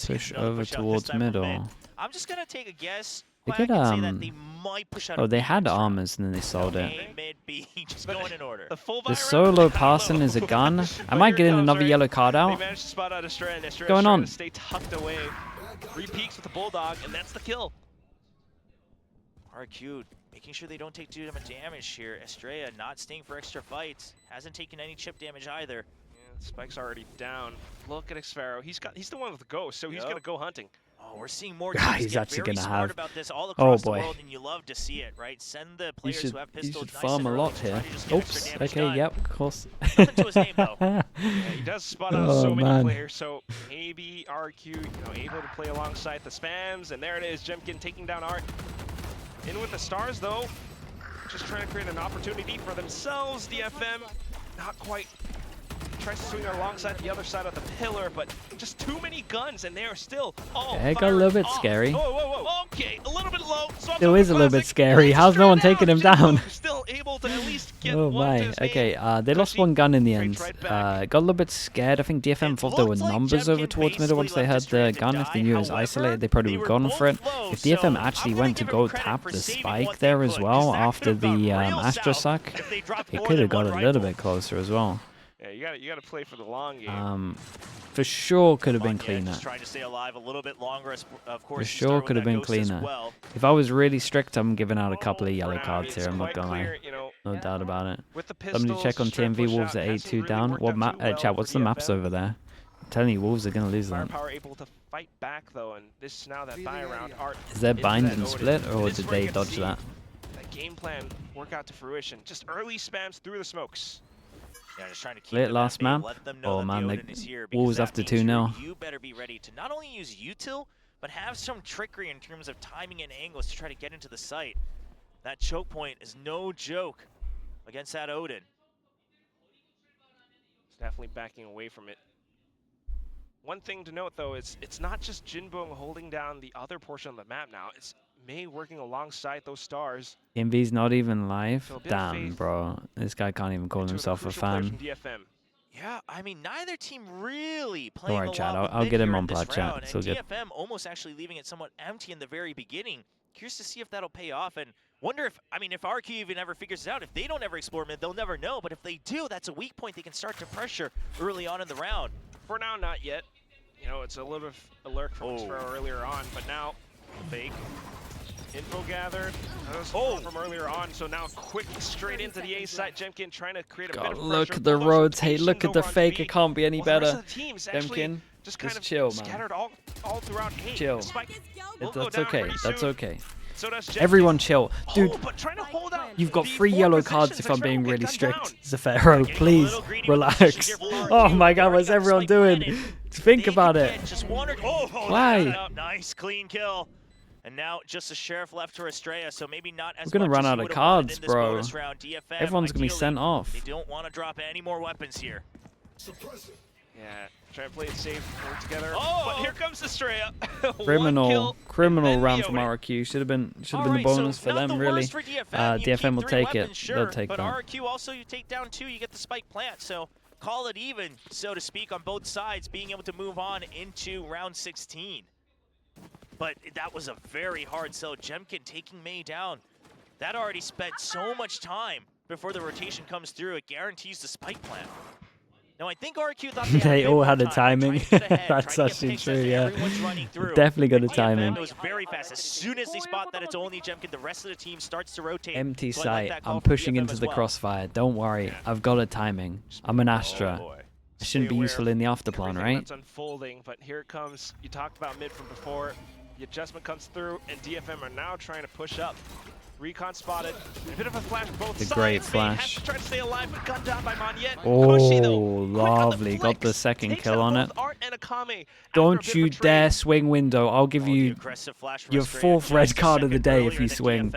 push over towards middle. I'm just gonna take a guess. They could, Say that they might push out oh, a they B had this round. armors and then they sold it. A, mid, B, just going in order. The full The buy solo round? passing is a gun. I might get in another yellow card They out. managed to spot out Estrella, and Estrella's Going trying on? to stay tucked away. 3 peeks with the Bulldog, and that's the kill. RRQ making sure they don't take too much damage here. Estrella not staying for extra fights. Hasn't taken any chip damage either. Yeah, Spike's already down. Look at Xfero. He's the one with the ghost, so he's gonna go hunting. Oh, we're seeing more God, teams he's get actually very gonna smart have- about this all Oh, across the boy. world, and you love to see it, right? Send the You players should, who have you pistols should nice farm and a early lot to try here. to just get extra Oops. damage Okay. done. Yep. Of course. Nothing to his name, though. Yeah, he does spot out Oh, so many man. players, so maybe RQ, able to play alongside the spams, and there it is, Jemkin taking down Art. In with the stars, though, just trying to create an opportunity for themselves. DFM, not quite. Tries to swing alongside the other side of the pillar, but just too many guns, and they are still all Yeah, it got a little bit firing off. scary. Whoa, whoa, whoa. Okay, a little bit low. Still is a little bit scary. How's no one taking him down? Still able to at least get Oh one to my. his name. Okay. They lost one gun in the end. Right back. Got a little bit scared. I think DFM thought there were looked like numbers over Jemkin towards middle once they heard basically left the gun. Estrella If they to knew it was die. isolated, they probably would have gone However, for it. they were both If low, DFM so actually I'm gonna went to give go him credit tap for the saving spike what they there as could, well 'cause that after could've gone the real Astro south suck, if they dropped it more could than have got one a little rifle. bit closer as well. Yeah, you gotta play for the long game. For sure could have been Onyeka cleaner. just trying to stay alive a little bit longer. Of course, For you sure start with could have that been ghost as cleaner. well. If I was really strict, I'm giving out a couple of For yellow now, cards it's here. I'm not quite gonna lie. clear, No doubt about it. With the Somebody pistols, check on trying to TMV push Wolves out at hasn't 8-2 really down. worked What out map? too well Chat, for what's the maps DFM. over there? I'm telling you, Wolves are gonna lose that. Firepower able to fight back though, and this now that buy round Art. Is there into bind that and Odin. split, or This is did where you they get to dodge see that? That game plan work out to fruition. Just early spams through the smokes. Yeah, just trying to keep Late them last at bay, map? let them know Oh that man, the the Odin is here, Wolves because that after means 2-0. you better be ready to not only use util, but have some trickery in terms of timing and angles to try to get into the site. That choke point is no joke against that Odin. It's definitely backing away from it. One thing to note though is it's not just Jinbong holding down the other portion of the map now. It's Mei working alongside those stars. MV's not even live? So a bit of Damn, faith bro. This guy can't even call into himself a crucial player fan. from DFM. Yeah, I mean, neither team really playing Alright, chat, along with I'll mid get him here on in this plat chat, round, it's and all good. DFM almost actually leaving it somewhat empty in the very beginning. Curious to see if that'll pay off, and wonder if, I mean, if RQ even ever figures it out, if they don't ever explore mid, they'll never know, but if they do, that's a weak point they can start to pressure early on in the round. For now, not yet. You know, it's a little bit of alert from Xfero earlier on, but now the fake. Info gathered. From earlier on, so now quick straight into the A site. Jemkin trying to create a bit God, of look pressure. at the Bulldogs rotate, rotation look at the over on fake, B. it can't be any Well, the rest better. of the teams actually Jemkin, just kind of chill, man. scattered all throughout A. Chill. The spike will go That's down okay, pretty that's soon. okay. So does Jemkin. Everyone chill. Dude, but trying to hold out you've got the 3 four yellow cards positions. if I'm Xfero being will get really gunned strict. down. Zafero, Getting a please, little greedy with the relax. position here from Oh RQ. my god, Already what's got the everyone spike doing? planted. Think They about could it. get just one or Why? that up. Nice, clean kill. And now just a sheriff left for Estrella, so maybe not as We're gonna much run as out he of would've wanted cards, in this bro. bonus round. DFM, Everyone's gonna be ideally, sent off. They don't want to drop any more weapons here. Yeah, try to play it safe, work together. Oh! But here comes Estrella. Criminal then round the from Odin. RRQ. Should have been the Alright, bonus so for not them, the really. worst for DFM. You DFM keep will 3 take weapons, it. sure, They'll take but that. RRQ also, you take down 2, you get the spike plant. So call it even, so to speak, on both sides, being able to move on into round 16. But that was a very hard sell. Jemkin taking Mei down. That already spent so much time before the rotation comes through. It guarantees the spike plant. Now, I think RQ thought They all had a a timing. That's actually true, yeah. Definitely got a timing. It was very fast. As soon as they spot that it's only Jemkin, the rest of the team starts to rotate. Empty So I like sight. that call I'm from pushing DFM into as the well. crossfire. Don't worry. I've got a timing. I'm an Astra. boy. I shouldn't be Stay useful aware in the of after plan, everything right? That's unfolding, but here it comes. You talked about mid from before. The adjustment comes through, and DFM are now trying to push up. Recon spotted. A bit of a flash both sides. The great flash. Has to try to stay alive, but gunned down by Monyet. Oh, Kushi, though, lovely. Got the second kill on it. Art and Akame Don't you dare swing window. I'll give you your 4th red card of the day if you swing.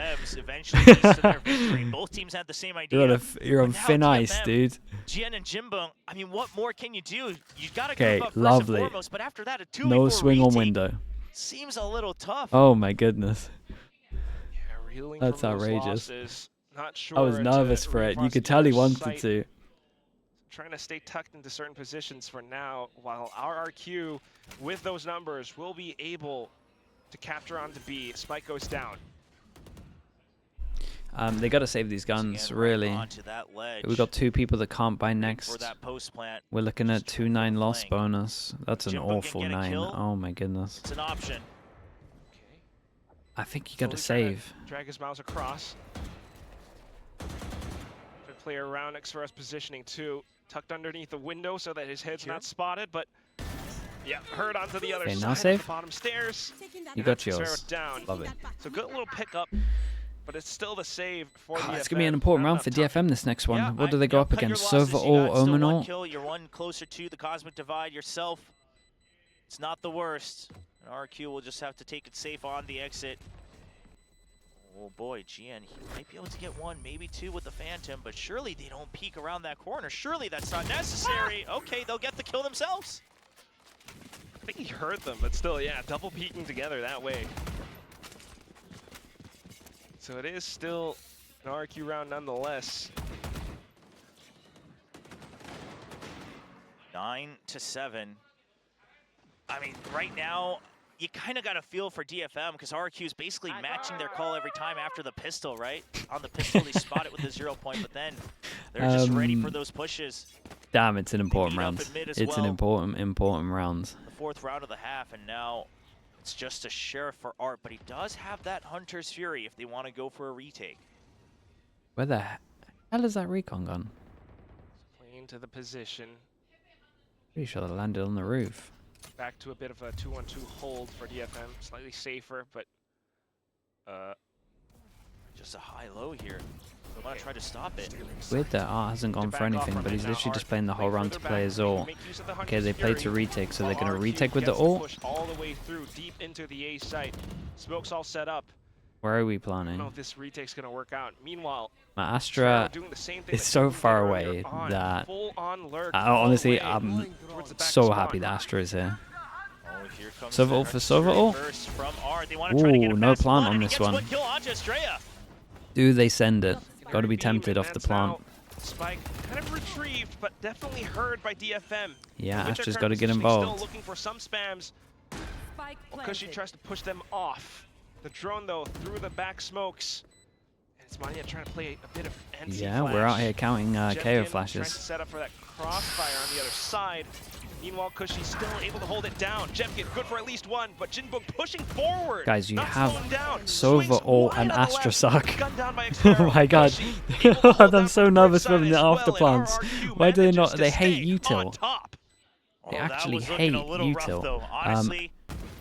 Both teams had the same idea. You're on thin ice, dude. Jian and Jinbong, I mean, what more can you do? You gotta okay, go up lovely. First and foremost, but after that, a 2v4 no swing on retake window. seems a little tough. Oh my goodness. Yeah, that's outrageous. Not sure I was nervous for it. You could tell he wanted to. Trying to stay tucked into certain positions for now, while RRQ, with those numbers, will be able to capture onto B. Spike goes down. They got to save these guns, really. We've got 2 people that can't buy next. We're looking at 2-9 loss bonus. That's an awful 9. Oh my goodness. It's an option. I think you got to save. Drag his mouse across. To play around Xfer's positioning too. Tucked underneath the window so that his head's not spotted, but yeah, heard onto the other side now of save. the bottom stairs. You got yours. Down. Love it. So good little pickup, but it's still the save for DFM. It's going to be an important round for DFM this next one. What do they go up against? Server or Omenor? You're one closer to the Cosmic Divide yourself. It's not the worst. And RRQ will just have to take it safe on the exit. Oh boy, Jian, he might be able to get 1, maybe 2 with the Phantom, but surely they don't peek around that corner. Surely that's not necessary. Okay, they'll get the kill themselves. I think he heard them, but still, yeah, double peeking together that way. So it is still an RRQ round nonetheless. 9-7. I mean, right now, you kind of got a feel for DFM because RRQ is basically matching their call every time after the pistol, right? On the pistol, they spot it with the 0 point, but then they're just ready for those pushes. Damn, it's an important round. It's an important round. The 4th round of the half, and now it's just a sheriff for Art, but he does have that Hunter's Fury if they want to go for a retake. Where the hell is that recon gone? Playing to the position. Pretty sure they landed on the roof. Back to a bit of a 2-1-2 hold for DFM. Slightly safer, but just a high-low here. I want to try to stop it. Weird that Art hasn't gone for anything, but he's literally just playing the whole round to play his ult. Okay, they play to retake, so they're going to retake with the ult. All the way through, deep into the A site. Smoke's all set up. Where are we I don't planning? know if this retake's going to work out. Meanwhile, My Astra is so far away that honestly, I'm so happy that Astra is here. Server ult for server ult? Ooh, no plant on this one. Do they send it? Got to be tempted off the plant. Spike kind of retrieved, but definitely heard by DFM. Yeah, Astra's got to get involved. Still looking for some spams. Kushi tries to push them off. The drone, though, through the back smokes. And it's Monyet trying to play a bit of NC Yeah, flash. we're out here counting KO Trying to flashes. set up for that crossfire on the other side. Meanwhile, Kushi still able to hold it down. Jemkin good for at least 1, but Jinbong pushing forward. Guys, you not have down. Sova ult and Astra suck. Gunned down by Oh my god. I'm so nervous for the after plants. Why do they not? manages They to hate stay util. on top. They that actually was looking hate a little rough, util. though. Honestly,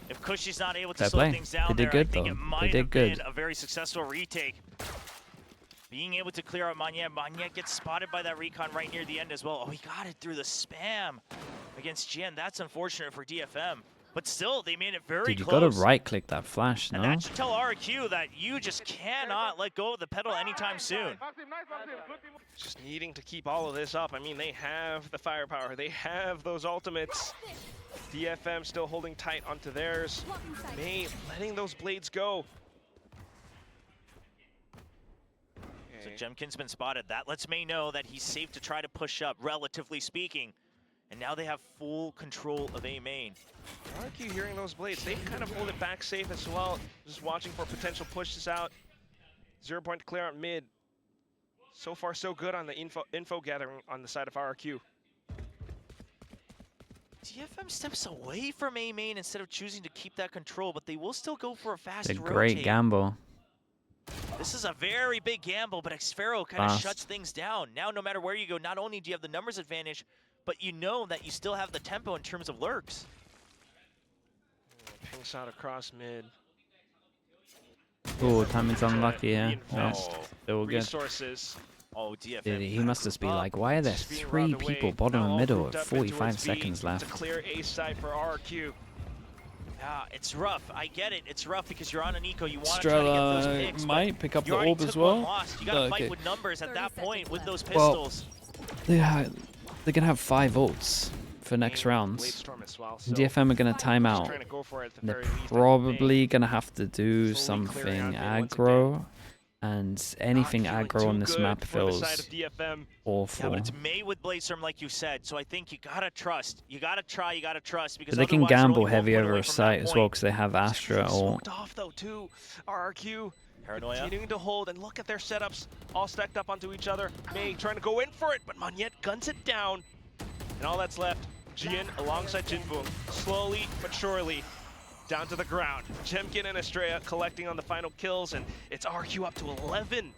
if Kushi's not able to Fair slow play. things down They did there, I good, think though. it They might did have good. been a very successful retake. Being able to clear out Monyet. Monyet gets spotted by that recon right near the end as well. Oh, he got it through the spam against Jian. That's unfortunate for DFM. But still, they made it very Dude, you close. gotta right-click that flash, And no? that should tell RRQ that you just cannot let go of the pedal anytime soon. Just needing to keep all of this up. I mean, they have the firepower. They have those ultimates. DFM still holding tight onto theirs. May letting those blades go. So Jemkin's been spotted. That lets May know that he's safe to try to push up, relatively speaking. And now they have full control of A main. RRQ hearing those blades. They kind of hold it back safe as well. Just watching for potential pushes out. 0 point to clear out mid. So far, so good on the info gathering on the side of RRQ. DFM steps away from A main instead of choosing to keep that control, but they will still go for a fast It's a great gamble. This is a very big gamble, but Xfero kind of shuts things down. Now, no matter where you go, not only do you have the numbers advantage, but you know that you still have the tempo in terms of lurks. Ping shot across mid. Oh, timing's unlucky, yeah. No, still good. Resources. Oh, DFM. Dude, he must just be like, why are there 3 people bottom and middle with 45 seconds left? It's a clear A side for RRQ. Yeah, it's rough. I get it. It's rough because you're on an eco. You want to try to get those picks. Might pick up the orb as well. You got to fight with numbers at that point with those Well, pistols. they're going to have 5 ults for next rounds. DFM are going to time out. They're probably going to have to do something aggro. And anything aggro on this map feels awful. Yeah, but it's May with Bladestorm, like you said, so I think you gotta trust. You gotta try, you gotta trust. Because but they can gamble heavy over a site as well because they have Astra or... off though too. RRQ Paranoia continuing to hold, and look at their setups all stacked up onto each other. May trying to go in for it, but Monyet guns it down. And all that's left, Jin alongside Jinboom, slowly but surely down to the ground. Jemkin and Estrella collecting on the final kills, and it's RQ up to 11.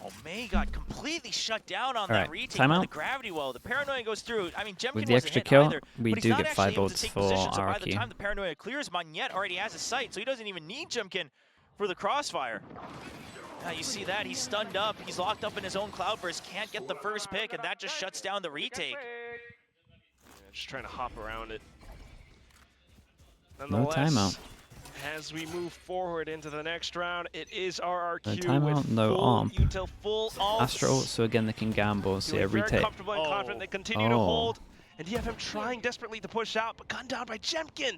Oh, May got completely shut down on that retake timeout. with the gravity well. The Paranoia goes through. I mean, Jemkin with the wasn't extra hit kill, either, we but do he's get not 5 actually able to ults take for position, so by the RRQ. time the Paranoia clears, Monyet already has a sight, so he doesn't even need Jemkin for the crossfire. Now you see that, he's stunned up, he's locked up in his own cloudburst, can't get the first pick, and that just shuts down the retake. Yeah, just trying to hop around it. No timeout. As we move forward into the next round, it is RRQ no timeout, with no arm. full ults. Astra ult, so again they can gamble, so yeah, very retake. comfortable and confident. They continue to hold, and DFM trying desperately to push out, but gunned down by Jemkin.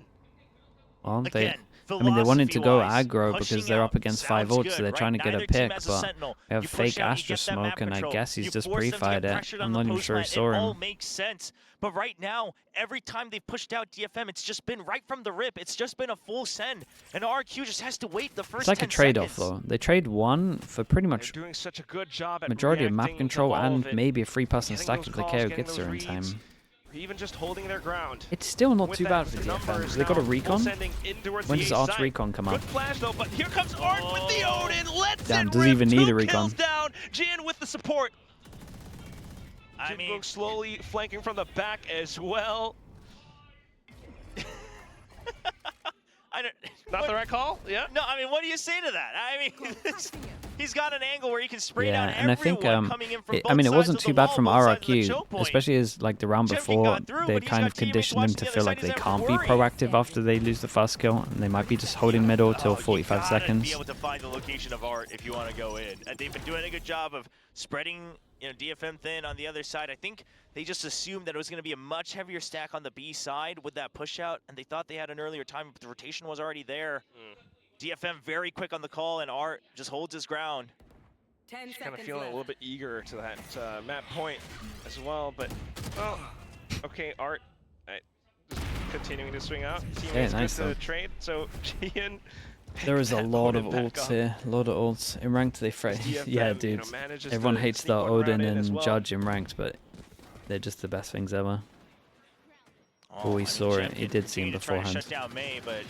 Well, Again, I mean, they wanted to go philosophy-wise, aggro because they're up against 5 ults, so they're trying to get a pick, but they have fake Astra smoke, and I guess he's just pre-fired it. I'm not even sure he saw It all him. makes sense, but right now, every time they've pushed out DFM, it's just been right from the rip. It's just been a full send, and RQ just has to wait the first 10 It's like a trade-off, though. They trade 1 for pretty much They're doing such a good job at majority of map control and it, maybe a 3-person stack if the KO getting gets there in reads, time. or even just holding their ground. It's still not With too that bad for numbers DFM. They got a now recon? sending in towards When the does A Art's side. recon come Good out? flash though, but here comes Art with the Odin. Let's Damn, it doesn't rip. even need a 2 recon. kills down. Jin with the support. I mean, Jinboom slowly flanking from the back as well. I don't. Not the right call? Yeah. No, I mean, what do you say to that? I mean, he's got an angle where he can spray down and I think everyone coming in from both I mean, it sides wasn't of too the bad wall, from both sides of the RRQ, choke point. especially as like the round Jemkin before, got through, they but he's kind got of teammates conditioned them watching to the feel other like side. they He's can't never be worried. proactive after they lose the first kill, and they might be just holding middle till 45 You seconds. be able to find the location of Art if you want to go in. And they've been doing a good job of spreading, DFM thin on the other side. I think they just assumed that it was going to be a much heavier stack on the B side with that push out, and they thought they had an earlier time, but the rotation was already there. DFM very quick on the call, and Art just holds his ground. 10 Kind of seconds feeling a left. little bit eager to that map point as well, but oh, okay, Art, just continuing to swing out. Teammates nice good though. to trade, so Gian. There is a lot of Odin back ults up. here, a lot of ults. In ranked, they DFM, yeah, dude. manages Everyone to hates sneak the one Odin round in as and well. Judge in ranked, but they're just the best things ever. Oh, I he mean, saw it. Jemkin He did see him continued to try to beforehand. Shut down May, but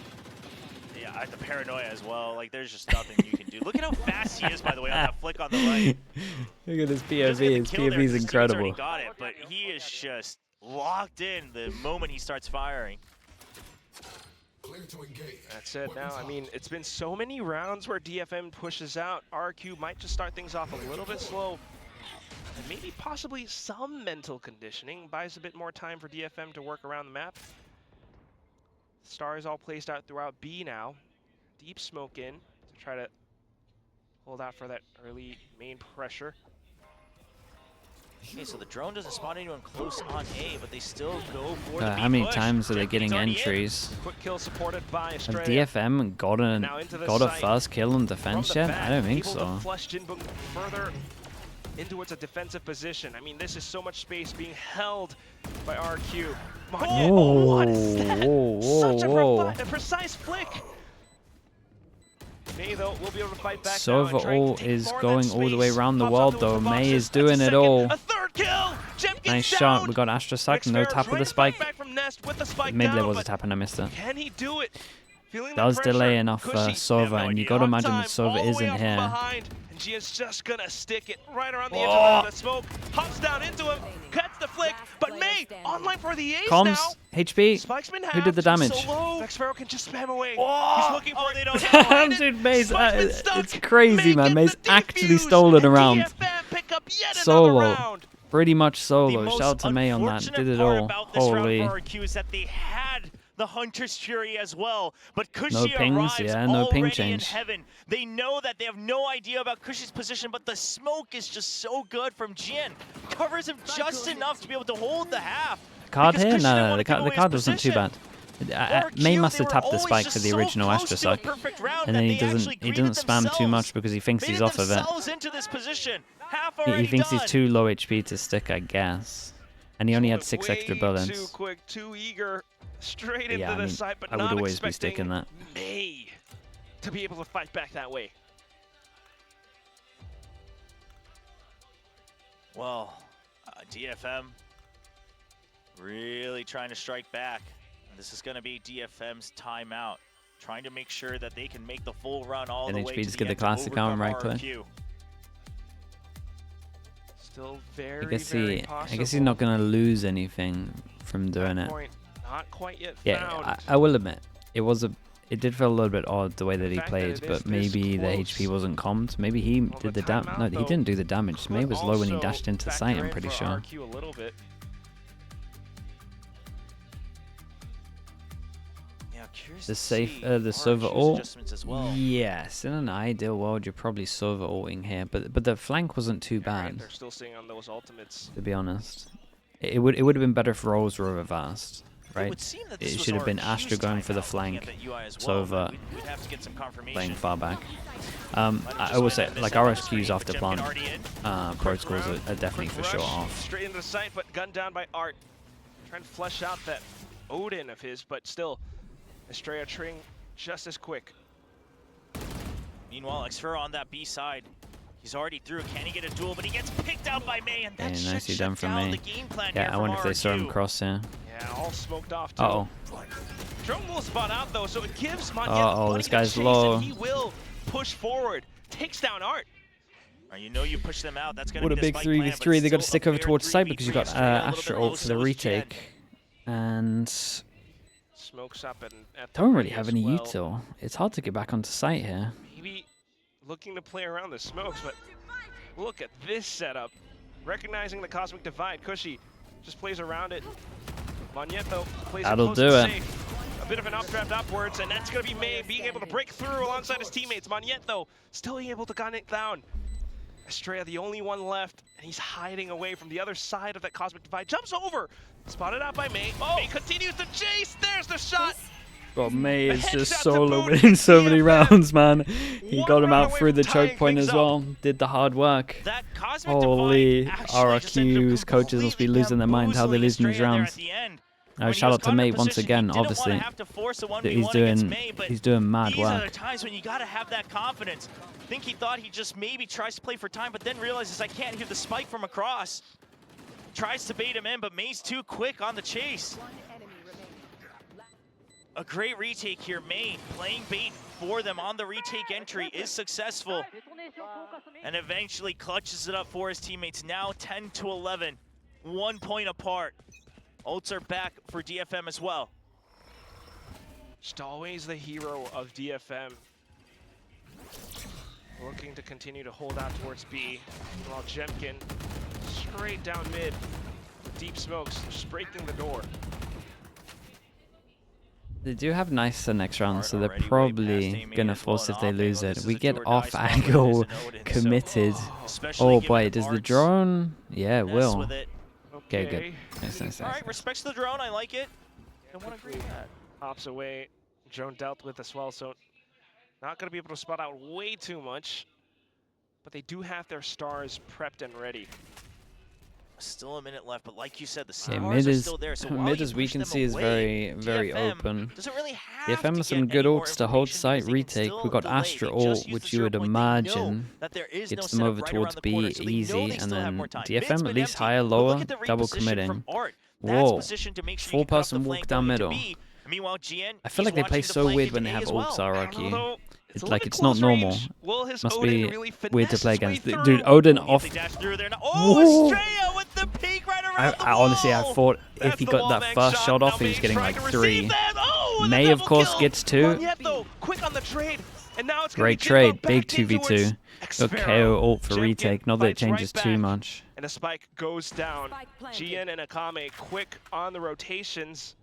yeah, the paranoia as well. Like, there's just nothing you can do. Look at how fast he is, by the way, on that flick on the right. Look at his He doesn't get POV. the His kill there POV 'cause is his teammates incredible. already got it, but he is just locked in the moment he starts firing. That's it now. I mean, it's been so many rounds where DFM pushes out. RQ might just start things off a little bit slow. And maybe possibly some mental conditioning. Buys a bit more time for DFM to work around the map. Stars all placed out throughout B now. Deep smoke in to try to hold out for that early main pressure. Okay, so the drone doesn't spot anyone close on A, but they still go for the B How many push. times are they Jemkin's getting already in. entries? Quick kill supported by Have Estrella. DFM got Now into the a site. first kill on From defense the yet? back, I don't think able so. to flush Jinboom further into its defensive position. I mean, this is so much space being held by RQ. Monyet, Whoa, what is that? whoa, Such whoa. a precise flick. May, though, will be able to fight back So now and try overall to take is more of going that all the way space. around the Pops world onto though. the May boxes. is That's a doing it second. all. A third kill. Jemkin's Nice down. shot. We got Astra Sack. No tap of the spike. Back from Nest with the spike Mid down, level was a but tap and I missed it. can he do it? Feeling the Does pressure. delay enough Cushy. Sova, no and you idea. got to On imagine time, that Sova all the way isn't up here. behind, and Gian's just gonna stick it right around the edge of the smoke. Hops down into him, cuts the flick, but May online for the ace Comms, now. HP, Spikesman who did the damage? Vexfero can just spam away. He's looking for they don't Damn, dude, May's, it's crazy, man. May's actually stolen around. DFM pick up yet Solo. another round. Pretty much The solo. most Shout out to May on that. unfortunate Did it part all. about this round Holy. for RRQ is that they had the Hunter's Fury as well, but Cushy No pings, arrives yeah, no ping already change. in heaven. They know that they have no idea about Cushy's position, but the smoke is just so good from Gian. Covers him just enough to be able to hold the half. Card because here? Cushy didn't No, want the to give away card his wasn't too bad. RRQ, May must they have were tapped the always spike just for the so original close Astra to a Suck. perfect round And that then they he actually doesn't spam too themselves. much because he thinks he's off of it. Themselves into this position. Half He already thinks he's done. too low HP to stick, I guess. And he only had 6 extra bullets. Too quick, too eager, straight into Yeah, I the mean, side, but I would not always be expecting sticking that. May to be able to fight back that way. Well, DFM really trying to strike back. And this is going to be DFM's timeout, trying to make sure that they can make the full run all And the way HP to just the get the end to classic arm overcome right click. RRQ. Still very, I guess very possible. he's not gonna lose anything from doing it. Point not quite yet Yeah, found. I will admit it did feel a little bit odd the way that he fact that played, it is but this maybe the close. HP wasn't comped. Maybe he Well, did the the damage. timeout, No, he though, didn't do the damage. May could was low when he also dashed into factor sight. I'm in pretty for sure. RRQ a little bit. Yeah, curious The to safe, see the server RRQ's ult. adjustments as well. Yes, in an ideal world, you're probably server ulting here, but the flank wasn't too Right, bad, they're still sitting on those ultimates. to be honest. It would have been better if Rolls were reversed, It right? would seem that It this was should have been RRQ's Astra going for the timeout, looking flank, at that UI as well, Sova but we'd have to get some confirmation. playing far back. Might have I just will been say, a like misunderstanding, RSQs but after Jemkin plant already in. protocols round, are definitely for quick sure rush, off. Straight into the sight, but gunned down by Art. Trying to flesh out that Odin of his, but still, Estrella trading just as quick. Meanwhile, Xfer on that B side. He's already through. Can he get a duel? But he gets picked out by May, and that Yeah, should nicely shut done from down May. the game plan Yeah, here I from wonder if they saw him RRQ. cross here. Yeah, all smoked off too. Uh-oh. Drone will spot out though, so it gives Monye Uh-oh, plenty this to guy's chase, low. and he will push forward. Takes down Art. You know you push them out. That's going to What a be the big spike 3v3. plan, They but got to stick still a over fair towards side 3v3 because you got Estrella a little Astra bit ult for the low, so is Jen. retake. And Smokes up and at the don't really ready have as any well. util. It's hard to get back onto site here. Maybe looking to play around the smokes, but look at this setup. Recognizing the Cosmic Divide, Cushy just plays around it. Magneto plays That'll it close do and it. safe. A bit of an updraft upwards, and that's going to be May being able to break through alongside his teammates. Magneto still able to gun it down. Estrella, the only one left, and he's hiding away from the other side of that Cosmic Divide. Jumps over, spotted out by May. May continues to chase. There's the shot. Well, May is Headshot just to solo boot. winning so many DFM. rounds, man. He One got him round out away through from the tying choke point things as up. well. Did the hard work. That Cosmic Holy Divide actually just ended up RRQ's coaches must be completely losing their minds how they bamboozling losing these Estrella there rounds. at the end. Now When he shout was out to caught in May a once position, again, he didn't obviously. wanna have to force a 1v1 He's against May, but doing mad these are the work. times when you gotta have that confidence. I think he thought he just maybe tries to play for time, but then realizes I can't hear the spike from across. Tries to bait him in, but May's too quick on the chase. A great retake here. May playing bait for them on the retake entry is successful. And eventually clutches it up for his teammates. Now 10-11, 1 point apart. Ults are back for DFM as well. Just always the hero of DFM. Looking to continue to hold out towards B, while Jemkin straight down mid. Deep smokes, just breaking the door. They do have nice next round, so they're Already way probably past Amy gonna as well force in if they off lose angle. it. This We is a get do or die off spot when it angle is an Odin, so- committed. Especially Oh given boy, that does the Arts drone? Yeah, it mess will. with it. Okay, good. Nice. All right, respects the drone. I like it. I want to agree with that. Hops away, drone dealt with as well, so not gonna be able to spot out way too much, but they do have their stars prepped and ready. Still a minute left, but like you said, the Yeah, stars mid are is still there. So while mid you as we push can them see is away, very DFM open. doesn't really have DFM to has some get good any more ults to hold information site because they can retake. still We got delay. Astra They just ult, use the which you would choke point. They know imagine that there is gets no them setup over right towards around the B corner, so they know easy, they and still have then more time. DFM Mid's at been least empty, higher, but look lower, at the double reposition committing. from Art. That's Whoa, positioned to make sure you full can cut off person the walk flank down going into middle. B. Meanwhile, Gian, I feel he's like they play watching the so flank weird into when they A have as ults well. RRQ. It's like it's not normal. Will his Must Odin be really weird to finesse play his way against. through? Dude, Odin off. Oh, Estrella with the peek right around the wall. Honestly, I thought That's if he the got wall that bang first shot off, Now he was May getting trying like to 3. receive that. Oh, and the May, of double course, kill. gets 2. Not yet, though. Quick on the trade. And now it's Great gonna be trade, big back into 2v2. its Got Xfero. KO ult for Jemkin retake. Not that it fights changes right too back. much. And a spike goes down. Gian and Akame quick on the rotations.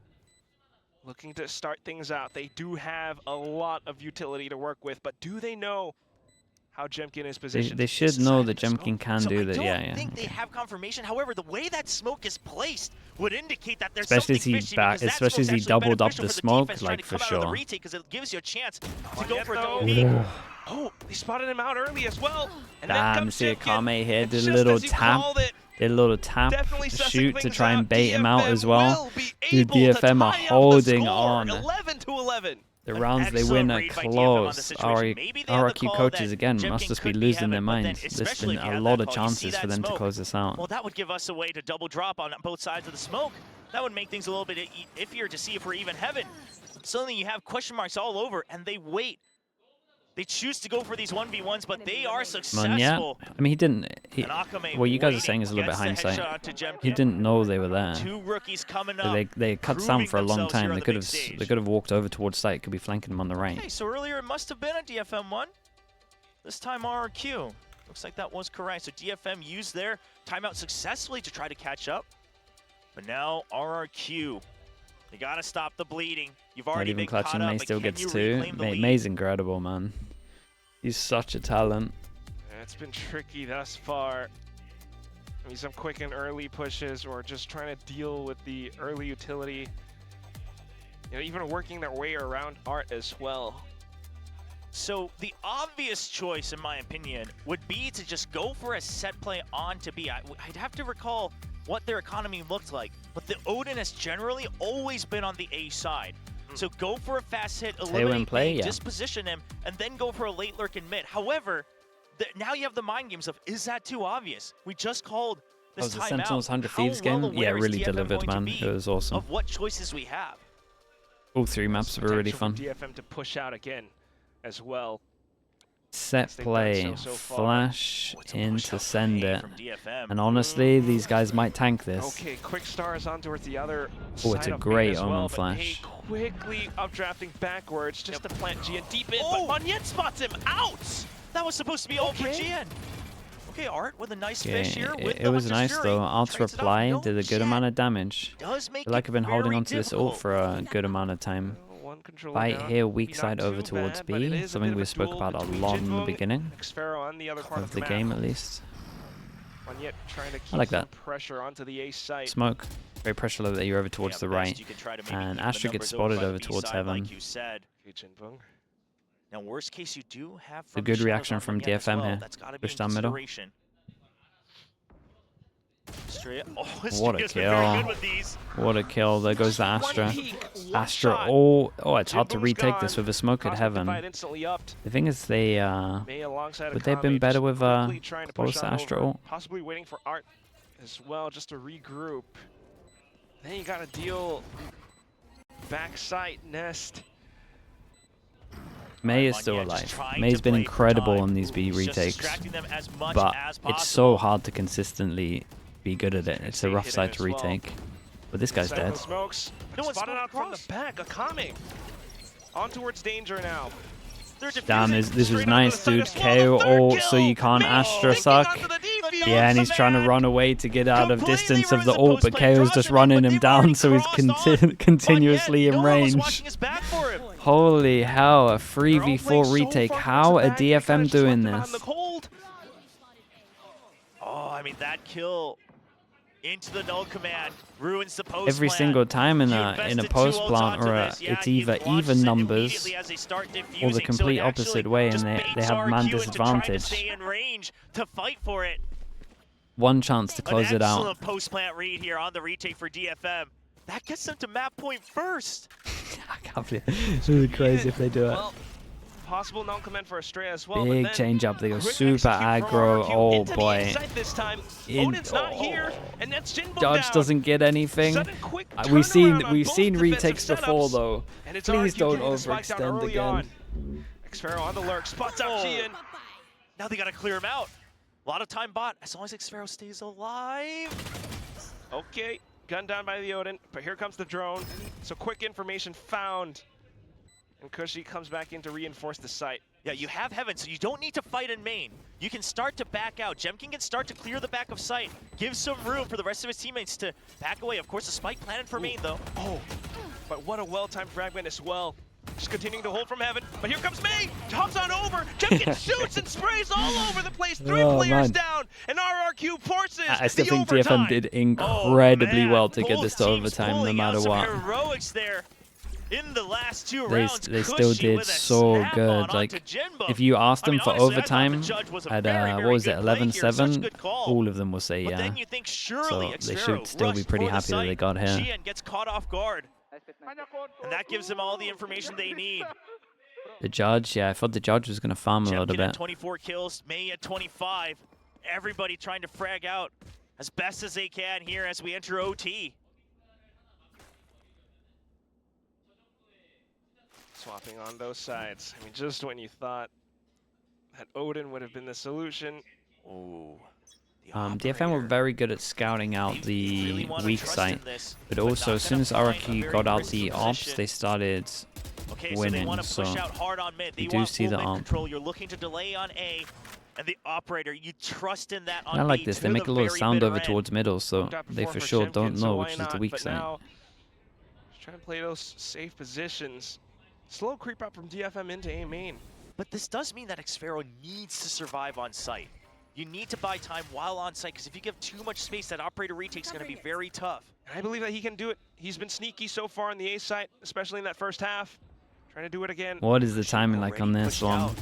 Looking to start things out. They do have a lot of utility to work with, but do they know how Jemkin is positioned? They should know that Jemkin can do that. Yeah, I yeah. think they have confirmation. However, the way that smoke is placed would indicate that there's Especially something as he fishy, back, because that especially as he smoke's actually doubled up beneficial the for smoke, defense trying like to for come out of the sure. retake, because it gives you a chance to Not go yet, for a though. double peek. Oh, they spotted him out early as well. And then Damn, comes see Jemkin. Akame here, And did a just little as you tap. called it, Did a little tap, definitely sussing shoot to things try and out. bait him out DFM as well. will be Dude, able to DFM are tie up the holding score, on. 11-11. The An rounds they win excellent are read by DFM on the close. situation. Maybe they had the RRQ call coaches that again Jemkin must just be could losing their heaven, but then minds. There's especially been if you a have lot that of call, you see chances that for them to smoke. close this out. Well, that would give us a way to double drop on both sides of the smoke. That would make things a little bit iffier to see if we're even heaven. Suddenly you have question marks all over, and they wait. They choose to go for these 1v1s, but they are successful. Yeah. I mean, he didn't. And Akame What you guys are waiting, saying is a little bit gets the hindsight. headshot to Jemkin. He didn't know they were there. 2 rookies coming up. They cut down for a long proving themselves here time. on They the could big have stage. they could have walked over towards site. Could be flanking him on the right. Okay, so earlier it must have been a DFM one. This time RRQ. Looks like that was correct. So DFM used their timeout successfully to try to catch up. But now RRQ. They gotta stop the bleeding. You've Not already even been caught clutching. up, May but still can gets you 2. reclaim the lead? May's incredible, man. He's such a talent. It's been tricky thus far. I mean, some quick and early pushes, or just trying to deal with the early utility. You know, even working their way around Art as well. So the obvious choice, in my opinion, would be to just go for a set play on to B. I'd have to recall what their economy looked like, but the Odin has generally always been on the A side. So go for a fast hit, eliminate play, B, yeah. disposition him, and then go for a late lurk in mid. However, now you have the mind games of, is that too obvious? We just called this the timeout. Sentinels 100 How Thieves well game? Yeah, aware is really DFM delivered, going to man. be It was awesome. of what choices we have? All 3 maps were really fun. Potential for DFM to push out again as well. Set they've done play, so far. flash It's a in push to out send play it. from DFM. And honestly, these guys might tank this. Okay, quick stars on towards the other Oh, it's side a of great B as Omen well, flash. But they quickly updrafting backwards just to plant Gian deep in, Oh! but Monyet spots him out! That was supposed to be all for Okay. Gian. Okay, Art with a nice Okay, fish here. With it was the nice Hunter's though. Fury. Art's Trades it off. reply No did a good shit. amount of damage. Does I make feel like it I've been holding very onto this ult difficult. for a good amount of time. One controller Fight down. here, weak Not side over too towards bad, but it B. is a Something bit we of a spoke duel about a between lot in the Jinbong, beginning Xfero on the other part of the map. game, at least. Monyet trying to keep like some that. pressure onto the A site. Smoke. Very pressure low that you're over towards Yeah, the best right. you can try to maybe And keep the Astra gets numbers over spotted by the over B towards side, heaven. like you said. Okay, Jinbong. Now, worst case, you do have A from good the reaction shadows from on Monyet as DFM well. here. That's gotta be Push in down middle. consideration. Estrella. Oh, What a Estrella's been very kill. good with these. What a kill. There goes the One Astra. peek, one Astra. shot. Oh, it's hard to Jinbong's retake this gone. with a smoke at Cosmic heaven. Divide instantly upped. The thing is, they May alongside would they have Akame, been better just with quickly trying to push close on Astra over, ult? possibly waiting for Art as well, just to regroup. Then you gotta deal backside nest. May is Monyet still just alive. trying May's to been play for incredible time. on these B He's just retakes, distracting them as much but as it's so possible. hard to consistently be good at it. It's a They rough hit him side as to well. retake. But this guy's Inside dead. the smokes. No one's Spotted spotted out from the across. back. Akame. On towards danger now. They're Damn, defusing. this was Straight nice, onto the dude. side as well. KO The third ult so kill. you can't May Astra thinking suck. onto the defuse. Yeah, and he's trying to Man. run away to get out of Completely distance of ruins the the ult, but post play. KO's Draws just him in, running but him they've down, already so he's crossed on. continuously Monyet, in no one was range. watching his back for him. Holy hell, a They're all playing 3v4 so retake. far How towards are the back, they kinda DFM just doing left him out in this? the cold. Oh, I mean, that kill into the null command ruins the post Every plan. single time in You a invested post two ults plant onto or this. Yeah, it's he either launches even it numbers immediately as they start or the defusing, so complete it opposite actually way, just and they baits have man RRQ into trying to disadvantage. stay in range to fight for it. One chance to close An it out. excellent post plant read here on the retake for DFM. That gets them to map point first. I can't believe it would be crazy if they do it. Well, possible non-command for Estrella as well. Big but then change up. They go quick super execute from aggro. RRQ Oh into the boy. inside this time. In- Odin's not here, and that's Jinbong Dodge down. doesn't get anything. Sudden quick We've turnaround on seen both seen defensive retakes before setups, though. and it's Please RRQ don't getting the spike down overextend early again. on. Xfero on the lurk, spots out Gian. Now they gotta clear him out. A lot of time bought, as long as Xfero stays alive. Okay, gunned down by the Odin, but here comes the drone. So quick information found. And Cushy comes back in to reinforce the site. Yeah, you have Heaven, so you don't need to fight in main. You can start to back out. Jemkin can start to clear the back of site. Give some room for the rest of his teammates to back away. Of course, the spike planted for main, though. Oh, but what a well-timed fragment as well. Just continuing to hold from Heaven, but here comes May! Hops on over! Jemkin shoots and sprays all over the place! 3 players down! And RRQ forces I still the think overtime. DFM did incredibly well to get this to overtime, no matter what. Heroics there. In the last 2 rounds, They still did so good. Like, if you asked them for overtime at, what was it, 11-7, all of them will say yeah. So they should still be pretty happy that they got here. Gian gets caught off guard. And that gives them all the information they need. The judge, yeah, I thought the judge was going to farm a little Jemkin bit. at 24 kills, May at 25. Everybody trying to frag out as best as they can here as we enter OT. Swapping on those sides. I mean, just when you thought that Odin would have been the solution. Oh. DFM were very good at scouting out the weak site, but also as soon as RRQ got out the ops, they started winning. So you do see the AMP. You're looking to delay on A, and the operator, you trust in that on I like B this. to They make a the little very sound bitter over end. towards middle, so they for sure don't know which is the weak side. Now, just trying to play those safe positions. Slow creep up from DFM into A main. But this does mean that Xfero needs to survive on site. You need to buy time while on site, because if you give too much space, that operator retake is going to be very tough. And I believe that he can do it. He's been sneaky so far on the A site, especially in that first half. Trying to do it again. What is the timing like on this one?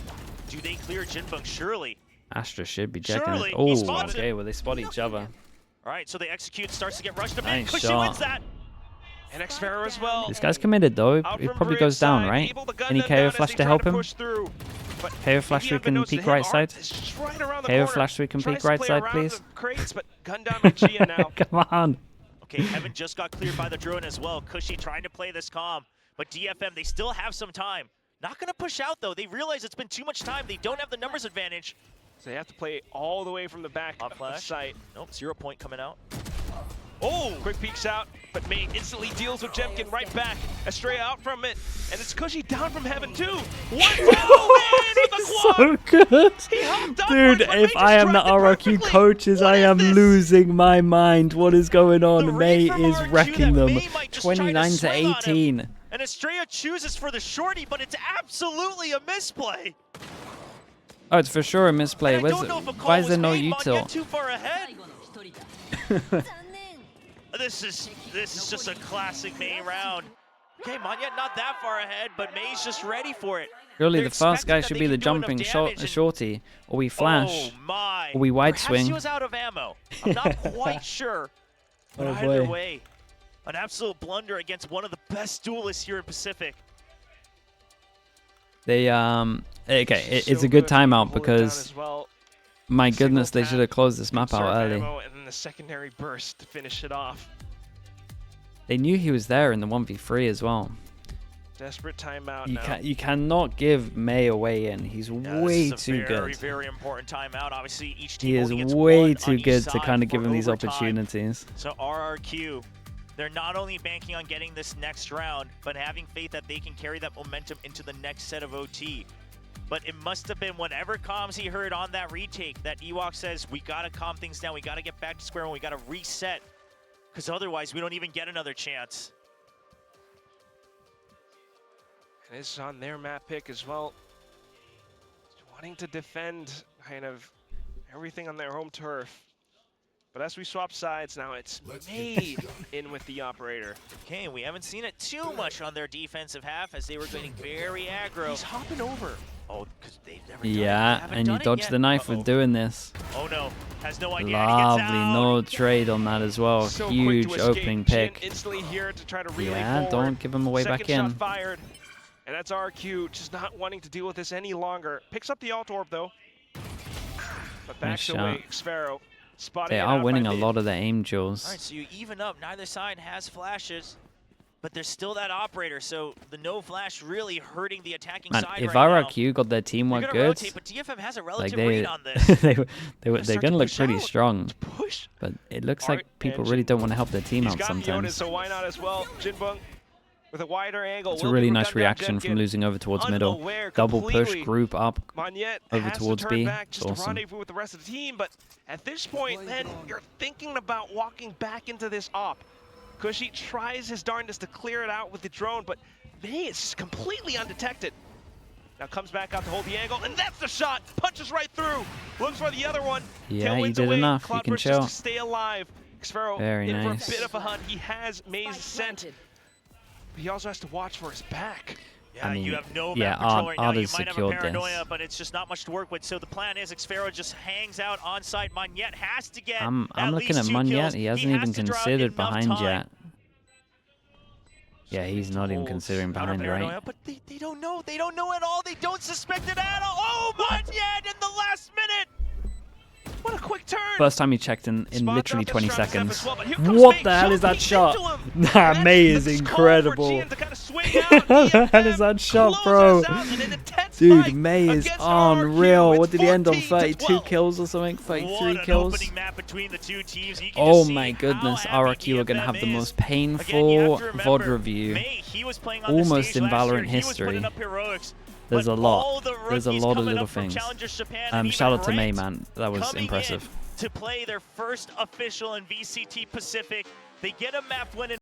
Do they clear Jinbeng? Surely. Astra should be checking Surely, it. he Oh, spots okay, well they spot each other. All right, so they execute, starts to get rushed a bit. Nice Cushy shot. wins that. And Xfero as well. This guy's committed though. It probably goes down, right? Any KO flash to help him? KO flash we can peek right side. KO flash we can peek right side, please. Come on. Okay, Heaven just got cleared by the drone as well. Cushy trying to play this calm, but DFM, they still have some time. Not going to push out though. They realize it's been too much time. They don't have the numbers advantage. So they have to play all the way from the back Hot of flash. the site. Nope, 0 point coming out. Oh! Quick peeks out, but May instantly deals with Jemkin right back. Estrella out from it, and it's Cushy down from Heaven too. 1-2 So good. Dude, if I am the RRQ coaches, I am losing my mind. What is going on? May is wrecking them. 29-18. And Estrella chooses for the shorty, but it's absolutely a misplay. Oh, it's for sure a misplay. Why is there no util? Too far ahead. This is just a classic May round. Okay, Manya not that far ahead, but May's just ready for it. Surely the fast guy should be the jumping shorty, or we flash, or we wide swing. He was out of ammo. I'm not quite sure. But either way, an absolute blunder against one of the best duelists here in Pacific. They okay, it's a good timeout because my goodness, they should have closed this map out early. And then the secondary burst to finish it off. They knew he was there in the 1v3 as well. Desperate timeout now. You cannot give May away in. He's way too good. Very, very important timeout. Obviously, each team He is only gets way one too on each good to side kind of give for him these overtime. opportunities. So RRQ, they're not only banking on getting this next round, but having faith that they can carry that momentum into the next set of OT. But it must have been whatever comms he heard on that retake that Ewok says, we got to calm things down. We got to get back to square one. We got to reset, because otherwise we don't even get another chance. And it's on their map pick as well. Wanting to defend kind of everything on their home turf. But as we swap sides, now it's May in with the operator. Okay, we haven't seen it too much on their defensive half as they were getting very aggro. He's hopping over. Oh, because they've never done it. Yeah, and you dodged the knife with doing this. Oh no, has no idea. Lovely, no trade on that as well. So huge opening pick. Instantly here to try to relay Yeah, forward. don't give him away back in. Shot fired. And that's RQ just not wanting to deal with this any longer. Picks up the alt orb though. But backs away, Xfero. They are winning a lot of the aim duels. All right, so you even up. Neither side has flashes. but there's still that operator, so the no flash really hurting the attacking Man, side if right RRQ got their teamwork now. good, Rotate, but DFM has a like relative read on this. they're gonna look pretty strong. Push. But it looks like people really don't want to help their team out sometimes. So why not as well? Jinbung with a wider angle. It's a really nice reaction from losing over towards middle. Double push, group up over towards B. It's awesome. Rendezvous with the rest of the team, but at this point, then you're thinking about walking back into this op. Kushi tries his darndest to clear it out with the drone, but May is completely undetected. Now comes back out to hold the angle, and that's the shot. Punches right through. Looks for the other one. Yeah, you did enough. You can chill. Just to stay alive. Xfero Very in nice. for a bit of a hunt. He has May's scent. But he also has to watch for his back. Yeah, I mean, you have no yeah, map control right now. You Ard's might have a secured paranoia, this. but it's just not much to work with. So the plan is Xfero just hangs out on site. Monyet has to get I'm looking least at 2 Monyet. kills. He hasn't even has to draw considered enough behind time. yet. Yeah, he's not even considering Not a behind, paranoia, right? but they don't know. They don't know at all. They don't suspect it at all. Oh, Monyet in the last minute. What a quick turn. First time he checked in Spot literally drop 20 this trap seconds. step as well, but here comes What May. the hell is that Peeks shot? into him. Nah, May is That's called for incredible. Gian to kind of swing out. What the hell is that shot, bro? Closes out in an intense Dude, fight May is against unreal. RRQ. What did he end on? It's 32 14-12. kills or something? 33 What an kills? opening map between the two teams. You can Oh just see my goodness, how happy RRQ are going to have DFM the most is. painful Again, you have to remember, VOD review. May, he was playing on the Almost stage in last year. Valorant He was putting history. up heroics, There's but a lot. all the There's a rookies lot of coming little up from things. Challengers Japan and Shout even out to May, ranked man. That was coming impressive. in to play their first official in VCT Pacific. They get a map win in